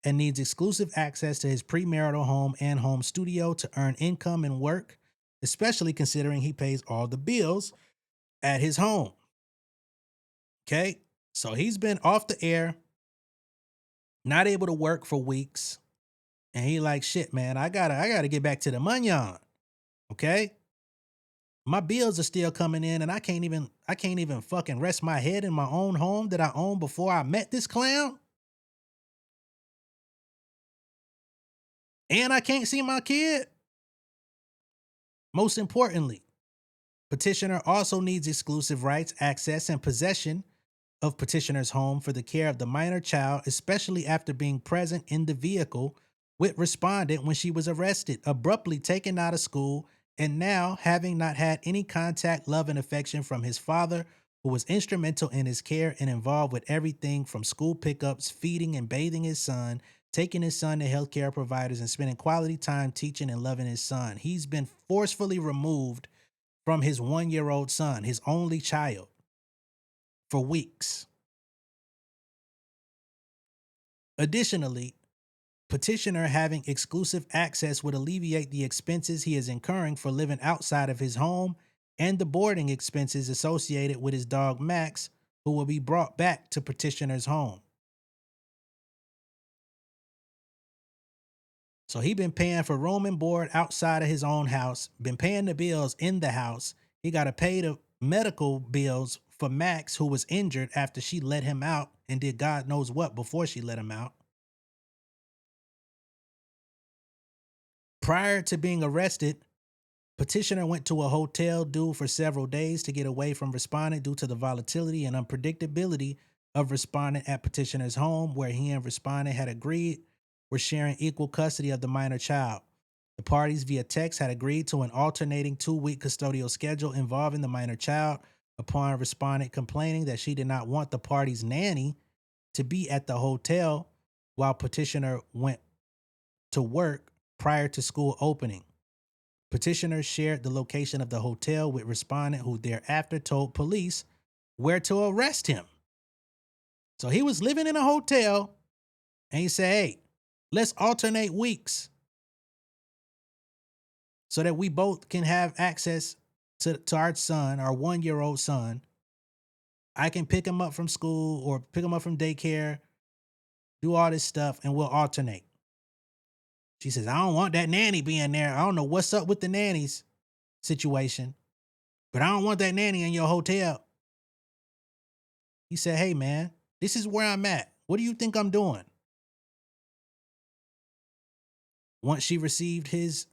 Speaker 1: and needs exclusive access to his premarital home and home studio to earn income and work, especially considering he pays all the bills at his home. Okay? So he's been off the air, not able to work for weeks, and he like, shit, man, I gotta get back to the munyon. Okay? My bills are still coming in, and I can't even fucking rest my head in my own home that I owned before I met this clown. And I can't see my kid. Most importantly, petitioner also needs exclusive rights, access, and possession of petitioner's home for the care of the minor child, especially after being present in the vehicle with respondent when she was arrested, abruptly taken out of school, and now having not had any contact, love, and affection from his father, who was instrumental in his care and involved with everything from school pickups, feeding and bathing his son, taking his son to healthcare providers, and spending quality time teaching and loving his son. He's been forcefully removed from his 1-year-old son, his only child, for weeks. Additionally, petitioner having exclusive access would alleviate the expenses he is incurring for living outside of his home and the boarding expenses associated with his dog Max, who will be brought back to petitioner's home. So he been paying for room and board outside of his own house, been paying the bills in the house. He got to pay the medical bills for Max, who was injured after she let him out and did God knows what before she let him out. Prior to being arrested, petitioner went to a hotel due for several days to get away from respondent due to the volatility and unpredictability of respondent at petitioner's home, where he and respondent had agreed were sharing equal custody of the minor child. The parties via text had agreed to an alternating 2-week custodial schedule involving the minor child upon respondent complaining that she did not want the party's nanny to be at the hotel while petitioner went to work prior to school opening. Petitioner shared the location of the hotel with respondent, who thereafter told police where to arrest him. So he was living in a hotel and he said, hey, let's alternate weeks so that we both can have access to our son, our 1-year-old son. I can pick him up from school or pick him up from daycare, do all this stuff, and we'll alternate. She says, I don't want that nanny being there. I don't know what's up with the nannies situation, but I don't want that nanny in your hotel. He said, hey, man, this is where I'm at. What do you think I'm doing? Once she received his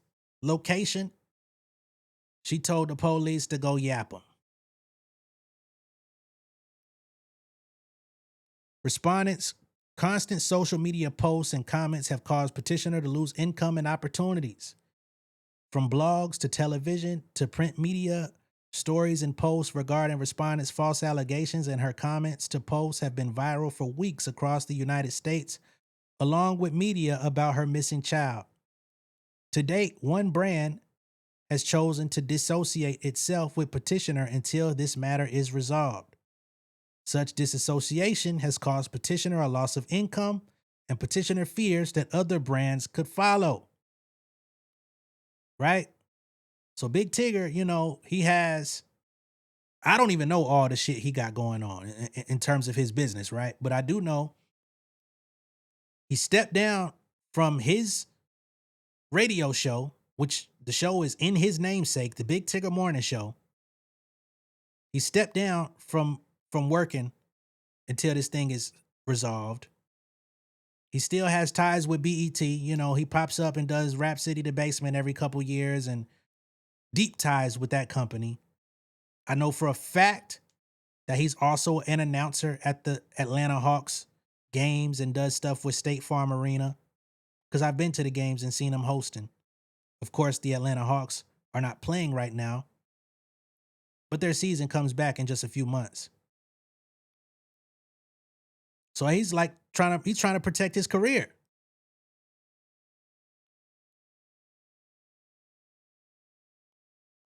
Speaker 1: location, she told the police to go yap him. Respondents' constant social media posts and comments have caused petitioner to lose income and opportunities. From blogs to television to print media, stories and posts regarding respondents' false allegations and her comments to posts have been viral for weeks across the United States, along with media about her missing child. To date, one brand has chosen to dissociate itself with petitioner until this matter is resolved. Such disassociation has caused petitioner a loss of income, and petitioner fears that other brands could follow. Right? So Big Tigger, he has, I don't even know all the shit he got going on in terms of his business, right? But I do know he stepped down from his radio show, which the show is in his namesake, the Big Tigger Morning Show. He stepped down from working until this thing is resolved. He still has ties with BET. He pops up and does Rap City The Basement every couple years and deep ties with that company. I know for a fact that he's also an announcer at the Atlanta Hawks games and does stuff with State Farm Arena, because I've been to the games and seen him hosting. Of course, the Atlanta Hawks are not playing right now, but their season comes back in just a few months. So he's trying to protect his career.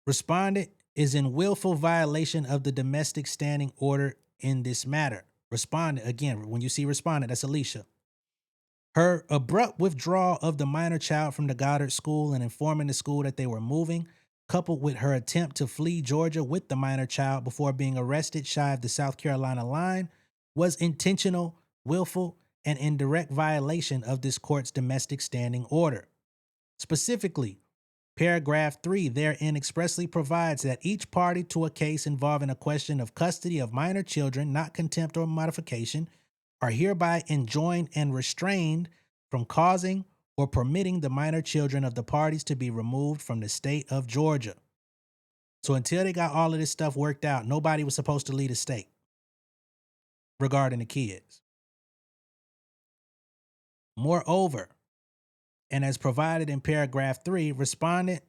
Speaker 1: Respondent is in willful violation of the domestic standing order in this matter. Respondent, again, when you see respondent, that's Alicia. Her abrupt withdrawal of the minor child from the Goddard school and informing the school that they were moving, coupled with her attempt to flee Georgia with the minor child before being arrested shy of the South Carolina line, was intentional, willful, and in direct violation of this court's domestic standing order. Specifically, Paragraph 3 therein expressly provides that each party to a case involving a question of custody of minor children, not contempt or modification, are hereby enjoined and restrained from causing or permitting the minor children of the parties to be removed from the state of Georgia. So until they got all of this stuff worked out, nobody was supposed to leave the state regarding the kids. Moreover, and as provided in paragraph 3, respondent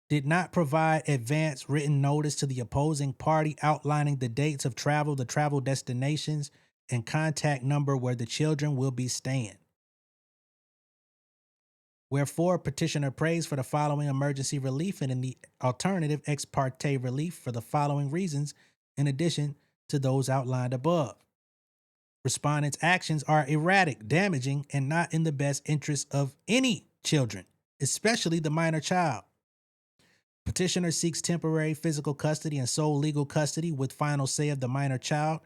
Speaker 1: did not provide advance written notice to the opposing party outlining the dates of travel, the travel destinations, and contact number where the children will be staying. Wherefore, petitioner prays for the following emergency relief and in the alternative ex parte relief for the following reasons, in addition to those outlined above. Respondent's actions are erratic, damaging, and not in the best interest of any children, especially the minor child. Petitioner seeks temporary physical custody and sole legal custody with final say of the minor child,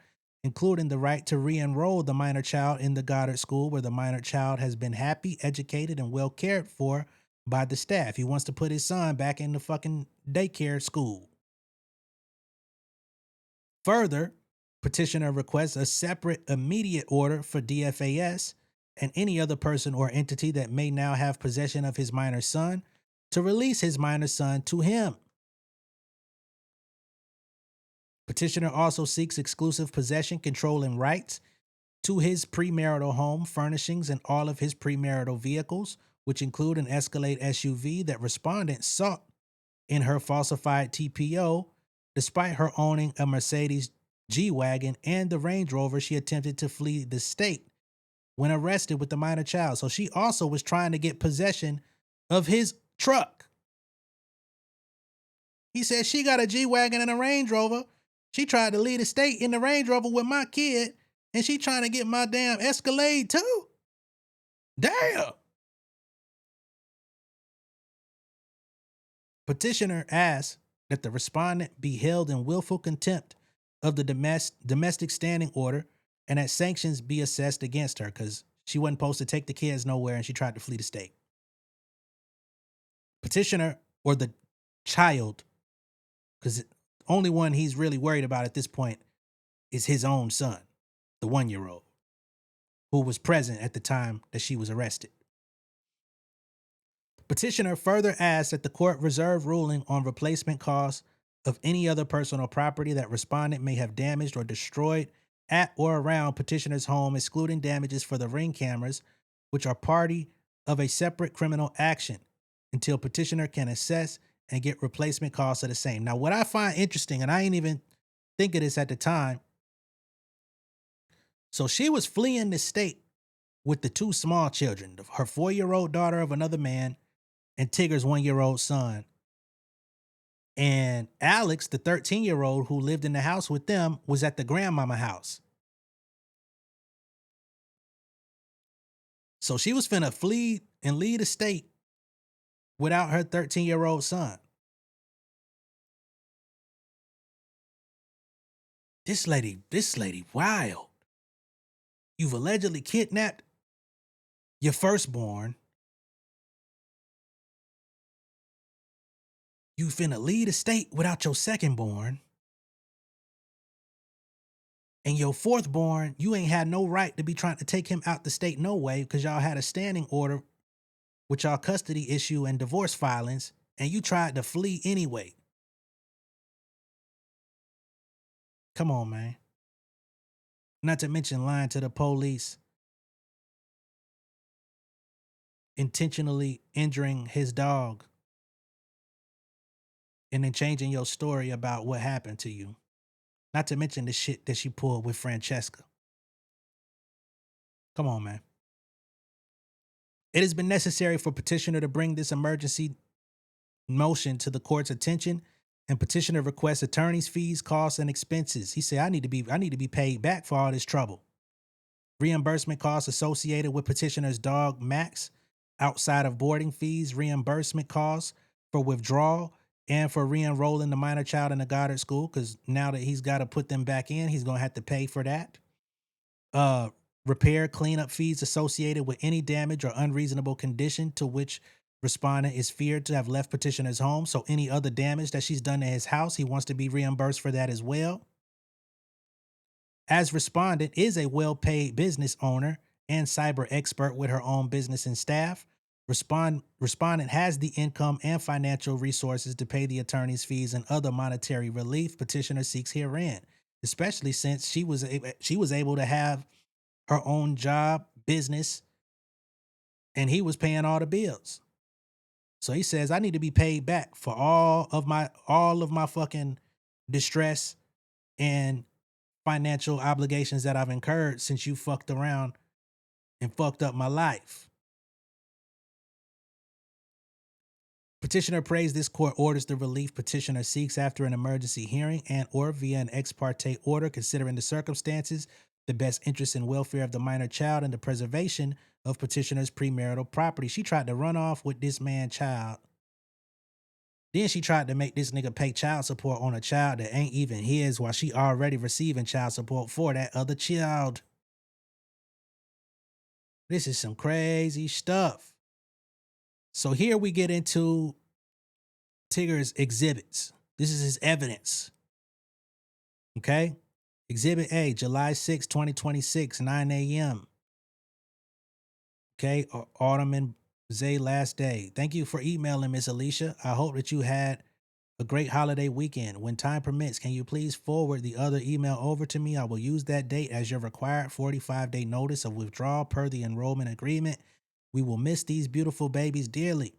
Speaker 1: including the right to re-enroll the minor child in the Goddard school where the minor child has been happy, educated, and well cared for by the staff. He wants to put his son back in the fucking daycare school. Further, petitioner requests a separate immediate order for DFAS and any other person or entity that may now have possession of his minor son to release his minor son to him. Petitioner also seeks exclusive possession, control, and rights to his premarital home, furnishings, and all of his premarital vehicles, which include an Escalade SUV that respondent sought in her falsified TPO, despite her owning a Mercedes G-Wagon and the Range Rover she attempted to flee the state when arrested with the minor child. So she also was trying to get possession of his truck. He said she got a G-Wagon and a Range Rover. She tried to leave the state in the Range Rover with my kid, And she trying to get my damn Escalade too? Damn. Petitioner asks that the respondent be held in willful contempt of the domestic standing order and that sanctions be assessed against her because she wasn't supposed to take the kids nowhere and she tried to flee the state. Petitioner, or the child, because the only one he's really worried about at this point is his own son, the 1-year-old, who was present at the time that she was arrested. Petitioner further asks that the court reserve ruling on replacement costs of any other personal property that respondent may have damaged or destroyed at or around petitioner's home, excluding damages for the Ring cameras, which are party of a separate criminal action, until petitioner can assess and get replacement costs of the same. Now, what I find interesting, and I ain't even think of this at the time, so she was fleeing the state with the 2 small children, her 4-year-old daughter of another man and Tigger's 1-year-old son. And Alex, the 13-year-old who lived in the house with them, was at the grandmama house. So she was finna flee and leave the state without her 13-year-old son. This lady wild. You've allegedly kidnapped your firstborn. You finna leave the state without your secondborn. And your fourthborn, you ain't had no right to be trying to take him out the state no way because y'all had a standing order with y'all custody issue and divorce filings, and you tried to flee anyway. Come on, man. Not to mention lying to the police, intentionally injuring his dog, and then changing your story about what happened to you. Not to mention the shit that she pulled with Francesca. Come on, man. It has been necessary for petitioner to bring this emergency motion to the court's attention, and petitioner requests attorney's fees, costs, and expenses. He said, I need to be paid back for all this trouble. Reimbursement costs associated with petitioner's dog Max, outside of boarding fees, reimbursement costs for withdrawal, and for re-enrolling the minor child in the Goddard school, because now that he's got to put them back in, he's going to have to pay for that. Repair cleanup fees associated with any damage or unreasonable condition to which respondent is feared to have left petitioner's home. So any other damage that she's done to his house, he wants to be reimbursed for that as well. As respondent is a well-paid business owner and cyber expert with her own business and staff, respondent has the income and financial resources to pay the attorney's fees and other monetary relief petitioner seeks herein, especially since she was able to have her own job, business, and he was paying all the bills. So he says, I need to be paid back for all of my fucking distress and financial obligations that I've incurred since you fucked around and fucked up my life. Petitioner prays this court orders the relief petitioner seeks after an emergency hearing and or via an ex parte order, considering the circumstances, the best interest and welfare of the minor child, and the preservation of petitioner's premarital property. She tried to run off with this man's child. Then she tried to make this nigga pay child support on a child that ain't even his while she already receiving child support for that other child. This is some crazy stuff. So here we get into Tigger's exhibits. This is his evidence. Okay? Exhibit A, July 6, 2026, 9 a.m. Okay, Autumn and Zay last day. Thank you for emailing, Miss Alicia. I hope that you had a great holiday weekend. When time permits, can you please forward the other email over to me? I will use that date as your required 45-day notice of withdrawal per the enrollment agreement. We will miss these beautiful babies dearly.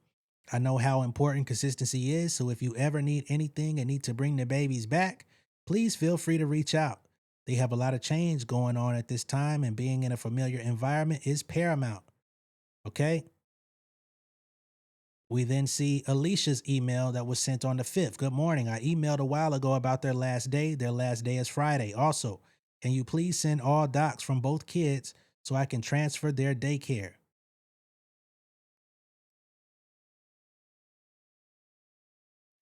Speaker 1: I know how important consistency is, so if you ever need anything and need to bring the babies back, please feel free to reach out. They have a lot of change going on at this time, and being in a familiar environment is paramount. Okay? We then see Alicia's email that was sent on the 5th. Good morning. I emailed a while ago about their last day. Their last day is Friday. Also, Can you please send all docs from both kids so I can transfer their daycare?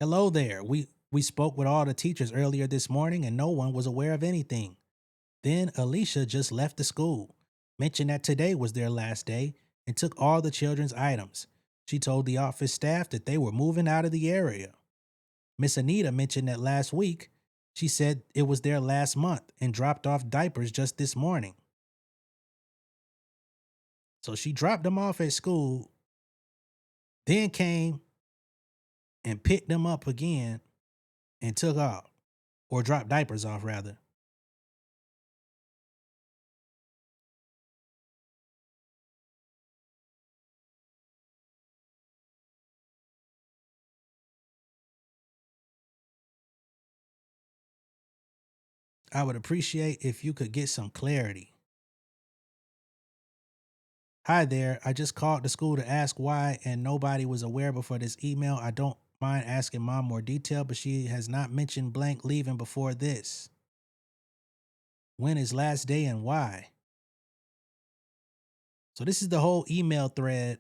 Speaker 1: Hello there. We spoke with all the teachers earlier this morning and no one was aware of anything. Then Alicia just left the school, mentioned that today was their last day, and took all the children's items. She told the office staff that they were moving out of the area. Miss Anita mentioned that last week she said it was their last month and dropped off diapers just this morning. So she dropped them off at school, then came and picked them up again and took off, or dropped diapers off rather. I would appreciate if you could get some clarity. Hi there. I just called the school to ask why, and nobody was aware before this email. I don't mind asking mom more detail, but she has not mentioned blank leaving before this. When is last day and why? So this is the whole email thread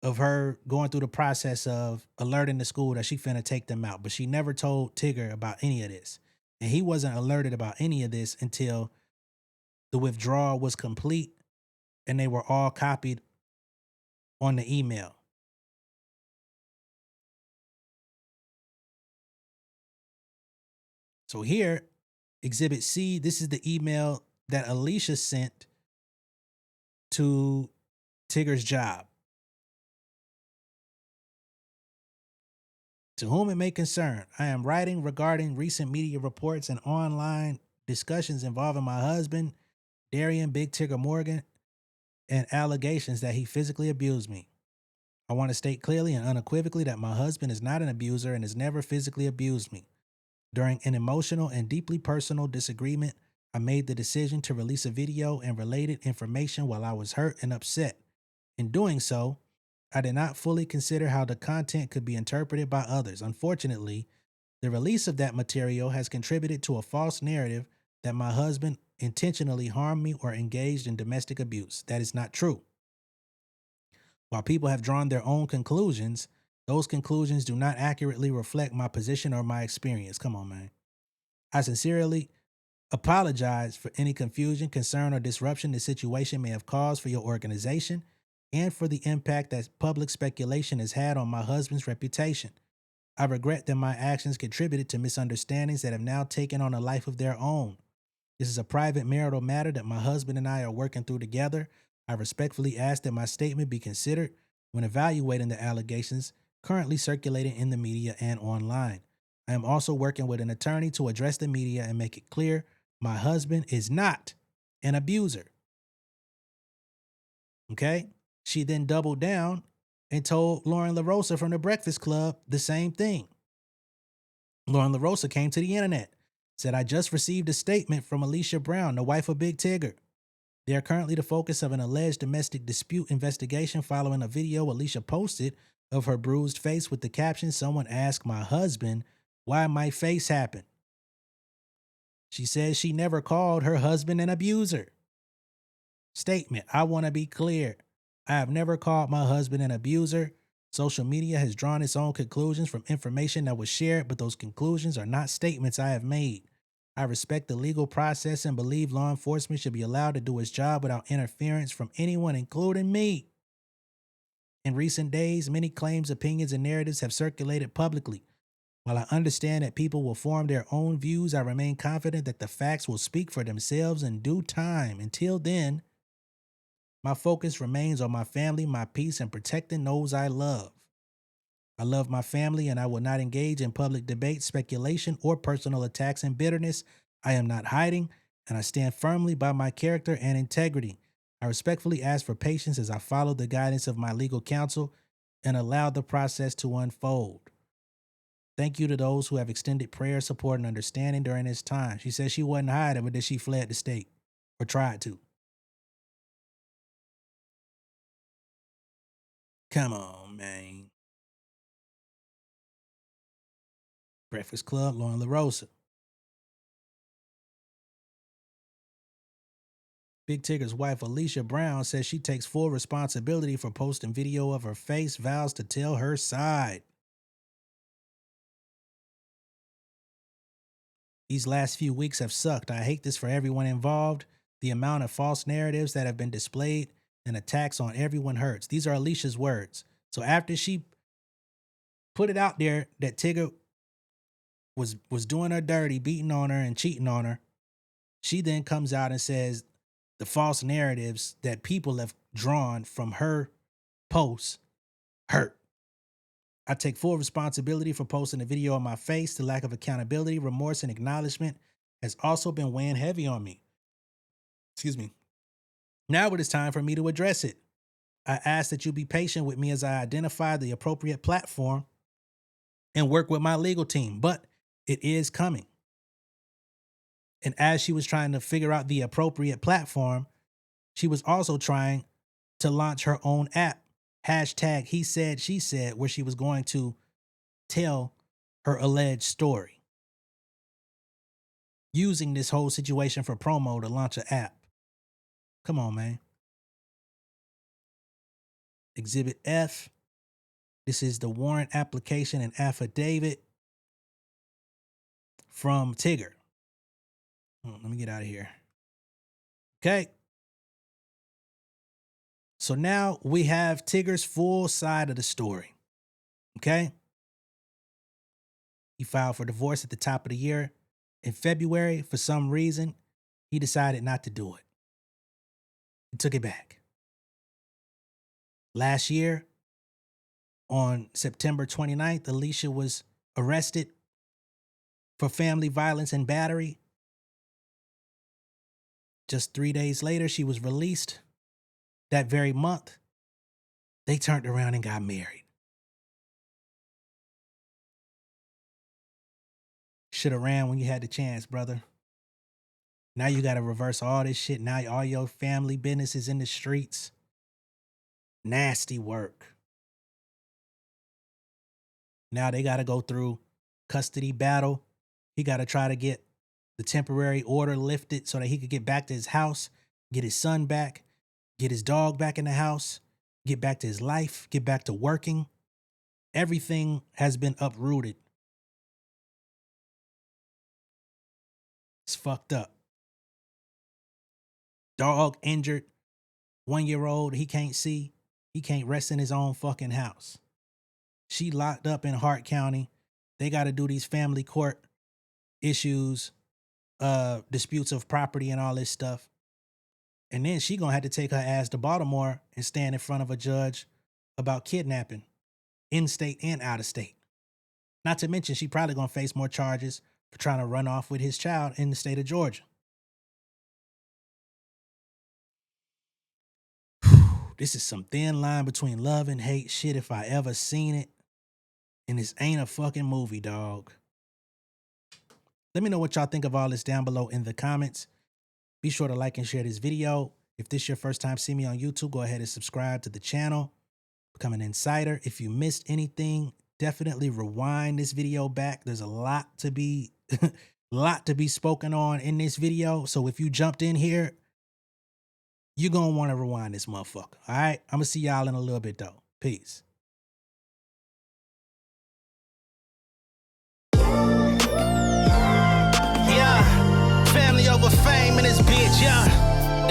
Speaker 1: of her going through the process of alerting the school that she finna take them out, but she never told Tigger about any of this. And he wasn't alerted about any of this until the withdrawal was complete and they were all copied on the email. So here, Exhibit C, this is the email that Alicia sent to Tigger's job. To whom it may concern, I am writing regarding recent media reports and online discussions involving my husband, Darian Big Tigger Morgan, and allegations that he physically abused me. I want to state clearly and unequivocally that my husband is not an abuser and has never physically abused me. During an emotional and deeply personal disagreement, I made the decision to release a video and related information while I was hurt and upset. In doing so, I did not fully consider how the content could be interpreted by others. Unfortunately, the release of that material has contributed to a false narrative that my husband intentionally harmed me or engaged in domestic abuse. That is not true. While people have drawn their own conclusions, those conclusions do not accurately reflect my position or my experience. Come on, man. I sincerely apologize for any confusion, concern, or disruption the situation may have caused for your organization and for the impact that public speculation has had on my husband's reputation. I regret that my actions contributed to misunderstandings that have now taken on a life of their own. This is a private marital matter that my husband and I are working through together. I respectfully ask that my statement be considered when evaluating the allegations currently circulating in the media and online. I am also working with an attorney to address the media and make it clear my husband is not an abuser. Okay? She then doubled down and told Lauren LaRosa from the Breakfast Club the same thing. Lauren LaRosa came to the internet, said, I just received a statement from Alicia Brown, the wife of Big Tigger. They are currently the focus of an alleged domestic dispute investigation following a video Alicia posted of her bruised face with the caption, someone asked my husband why my face happened. She says she never called her husband an abuser. Statement, I want to be clear. I have never called my husband an abuser. Social media has drawn its own conclusions from information that was shared, but those conclusions are not statements I have made. I respect the legal process and believe law enforcement should be allowed to do its job without interference from anyone, including me. In recent days, many claims, opinions, and narratives have circulated publicly. While I understand that people will form their own views, I remain confident that the facts will speak for themselves in due time. Until then, my focus remains on my family, my peace, and protecting those I love. I love my family and I will not engage in public debate, speculation, or personal attacks and bitterness. I am not hiding, and I stand firmly by my character and integrity. I respectfully ask for patience as I follow the guidance of my legal counsel and allow the process to unfold. Thank you to those who have extended prayer, support, and understanding during this time. She said she wasn't hiding, but that she fled the state or tried to. Come on, man. Breakfast Club, Lauren LaRosa. Big Tigger's wife, Alicia Brown, says she takes full responsibility for posting video of her face, vows to tell her side. These last few weeks have sucked. I hate this for everyone involved. The amount of false narratives that have been displayed and attacks on everyone hurts. These are Alicia's words. So after she put it out there that Tigger was doing her dirty, beating on her and cheating on her, she then comes out and says the false narratives that people have drawn from her posts hurt. I take full responsibility for posting a video of my face. The lack of accountability, remorse, and acknowledgement has also been weighing heavy on me. Excuse me. Now it is time for me to address it. I ask that you be patient with me as I identify the appropriate platform and work with my legal team, but it is coming. And as she was trying to figure out the appropriate platform, she was also trying to launch her own app. Hashtag he said, she said, where she was going to tell her alleged story. Using this whole situation for promo to launch an app. Come on, man. Exhibit F. This is the warrant application and affidavit from Tigger. Let me get out of here. Okay. So now we have Tigger's full side of the story. Okay. He filed for divorce at the top of the year. In February, for some reason, he decided not to do it. He took it back. Last year, on September 29th, Alicia was arrested for family violence and battery. Just 3 days later, she was released. That very month, they turned around and got married. Should have ran when you had the chance, brother. Now you got to reverse all this shit. Now all your family business is in the streets. Nasty work. Now they got to go through custody battle. He got to try to get the temporary order lifted so that he could get back to his house, get his son back, get his dog back in the house, get back to his life, get back to working. Everything has been uprooted. It's fucked up. Dog injured. 1-year-old, he can't see. He can't rest in his own fucking house. She locked up in Hart County. They got to do these family court issues, disputes of property and all this stuff. And then she gonna have to take her ass to Baltimore and stand in front of a judge about kidnapping, in-state and out-of-state. Not to mention, she probably gonna face more charges for trying to run off with his child in the state of Georgia. This is some thin line between love and hate shit if I ever seen it. And this ain't a fucking movie, dog. Let me know what y'all think of all this down below in the comments. Be sure to like and share this video. If this is your first time seeing me on YouTube, go ahead and subscribe to the channel. Become an insider. If you missed anything, definitely rewind this video back. There's a lot to be spoken on in this video. So if you jumped in here, you're going to want to rewind this motherfucker. All right? I'm going to see y'all in a little bit, though. Peace.
Speaker 2: Yeah, family over fame in this bitch, yeah.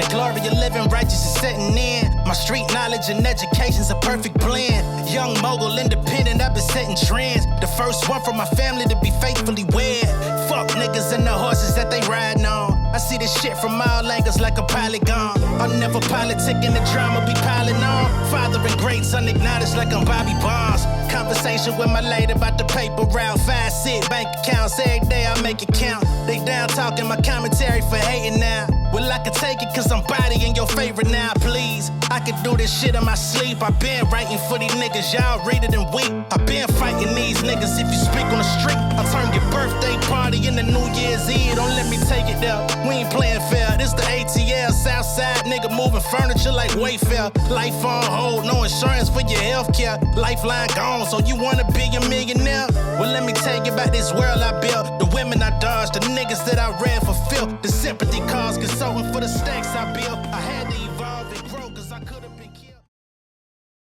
Speaker 2: The glory of living righteous is setting in. My street knowledge and education's a perfect blend. Young mogul, independent, I've been setting trends. The first one from my family to be faithfully wed. Fuck niggas and the horses that they riding on. I see this shit from all angles like a polygon. I'll never politic and the drama be piling on. Father and greats unacknowledged like I'm Bobby Bonds. Conversation with my lady about the paper route. 5 sit bank accounts every day I make it count. They down talking my commentary for hating now. Well, I can take it cause I'm bodying your favorite now, please. I can do this shit in my sleep. I been writing for these niggas, y'all read it and weep. I been fighting these niggas if you speak on the street. I'll turn your birthday party into New Year's Eve. Don't let me take it there. We ain't playing fair. This the ATL, Southside nigga moving furniture like Wayfair. Life on hold, no insurance for your healthcare. Lifeline gone, so you wanna be a millionaire? Well, let me tell you about this world I built. The women I dodged, the niggas that I read for filth. The sympathy cause consulting for the stacks I built. I had to